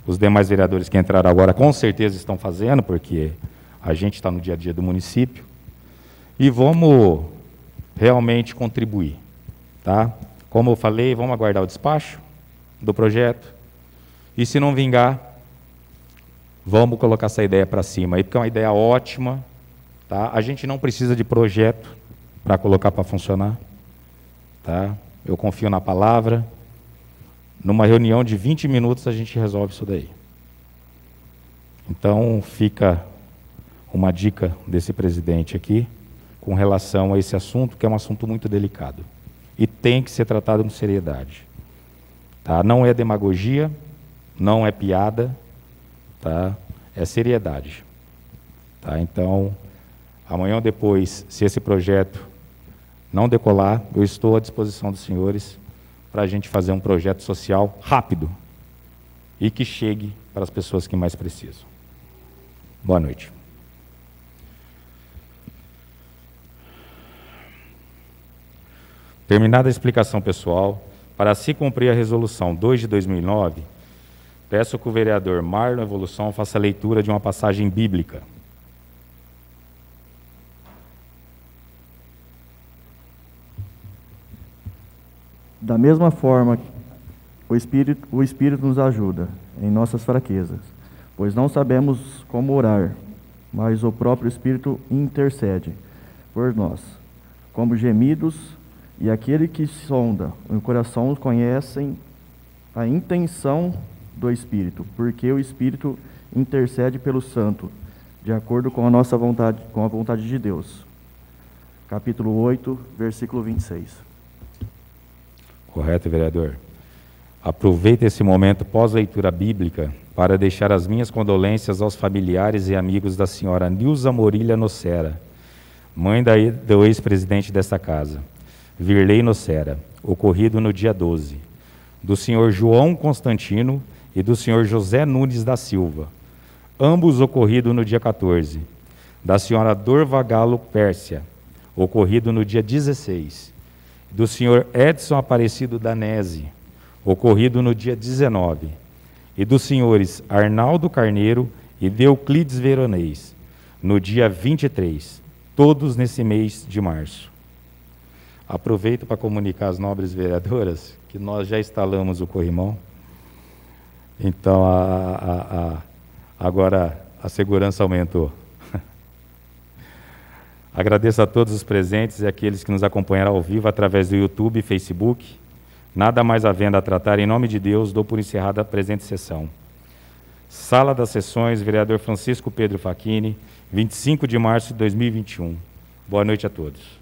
Os demais vereadores que entraram agora com certeza estão fazendo, porque a gente está no dia a dia do município. E vamos realmente contribuir. Tá? Como eu falei, vamos aguardar o despacho do projeto. E se não vingar, vamos colocar essa ideia para cima aí, porque é uma ideia ótima. Tá? A gente não precisa de projeto para colocar para funcionar. Tá? Eu confio na palavra. Numa reunião de 20 minutos a gente resolve isso daí. Então fica uma dica desse presidente aqui com relação a esse assunto, que é um assunto muito delicado. E tem que ser tratado com seriedade. Tá? Não é demagogia, não é piada, tá? É seriedade. Tá? Então, amanhã ou depois, se esse projeto não decolar, eu estou à disposição dos senhores para a gente fazer um projeto social rápido e que chegue para as pessoas que mais precisam. Boa noite. Terminada a explicação pessoal, para se cumprir a resolução 2 de 2009, peço que o vereador Marlon Evolução faça a leitura de uma passagem bíblica. Da mesma forma, o Espírito nos ajuda em nossas fraquezas, pois não sabemos como orar, mas o próprio Espírito intercede por nós, como gemidos, e aquele que sonda o coração conhecem a intenção do Espírito, porque o Espírito intercede pelo santo, de acordo com a nossa vontade, com a vontade de Deus. Capítulo 8, versículo 26. Correto, vereador. Aproveito esse momento pós-leitura bíblica para deixar as minhas condolências aos familiares e amigos da senhora Nilza Morilha Nocera, mãe do ex-presidente desta casa, Virley Nocera, ocorrido no dia 12, do senhor João Constantino e do senhor José Nunes da Silva, ambos ocorridos no dia 14, da senhora Dorva Galo Pérsia, ocorrido no dia 16, do senhor Edson Aparecido Danese, ocorrido no dia 19, e dos senhores Arnaldo Carneiro e Deuclides Veronês, no dia 23, todos nesse mês de março. Aproveito para comunicar às nobres vereadoras que nós já instalamos o corrimão, então agora a segurança aumentou. Agradeço a todos os presentes e aqueles que nos acompanharam ao vivo através do YouTube e Facebook. Nada mais havendo a tratar, em nome de Deus, dou por encerrada a presente sessão. Sala das Sessões, vereador Francisco Pedro Facchini, 25 de março de 2021. Boa noite a todos.